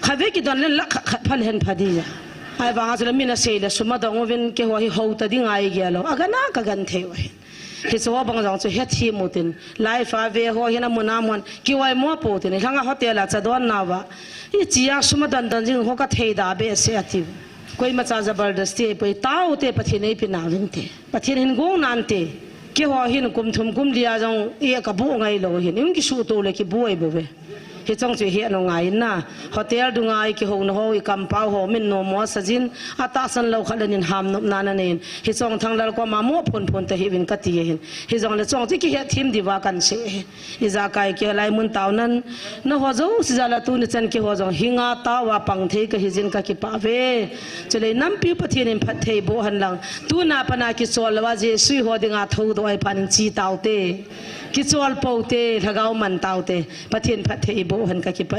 ข้าเวกิตอนเล่นละพันเห็นพอดีไอ้บางอาจจะมีน่าเสียเลยสมมติว่าวินเกี่ยวกับหัวตัดดิ้งไอ้เกี่ยวกับกันน่ากันเทวะที่สวบางจังจะเฮ็ดที่มุตินไลฟ์เวหัวเห็นมุนามันกี่วันมัวปูตินทั้งหัวเตละจะโดนน่าวะอีจีอาสมดันดันจิงหัวก็เทดาเบสเสียทีคุยมาจากจับบัลดัสตีไปต้าอุเตปฏิเนปินาวินเตปฏิเนงงนันเตกี่หัวเห็นกุมทุมกุมเดียจังเอียกับบุไงโลเห็นยิ่งกี่สูตัวเลยกี่บุไอ้บุเวฮิจังจะเห็นงไงน่ะโฮเทลดูไงกี่ห้องนห้องกัมพาวห้องมินโนมัวสจินอาตาสันเราขัดนินหามนบนานันเองฮิจังทางเราก็มามัวพนแต่ฮิวินกัติเห็นฮิจังเลยจังที่กี่เห็นทีมดีว่ากันเสียฮิจากไก่กี่ลายมุนตาวนั้นนหัวเจ้าสิจาละตูนิจันกี่หัวจังหิงาตาวาปังเทก็ฮิจินก็กี่ป่าเวจะเลยน้ำพิวปะเทียนพัดเทโบหันหลังตูน่าปนากี่โซลว่าเจสุยหัวดิ่งอาทูตัวไอ้พันจีตาวเตกิจวัลปูเตหลากเอามันตาวเตปะเทียนพัดเทโบหันก็กี่ไป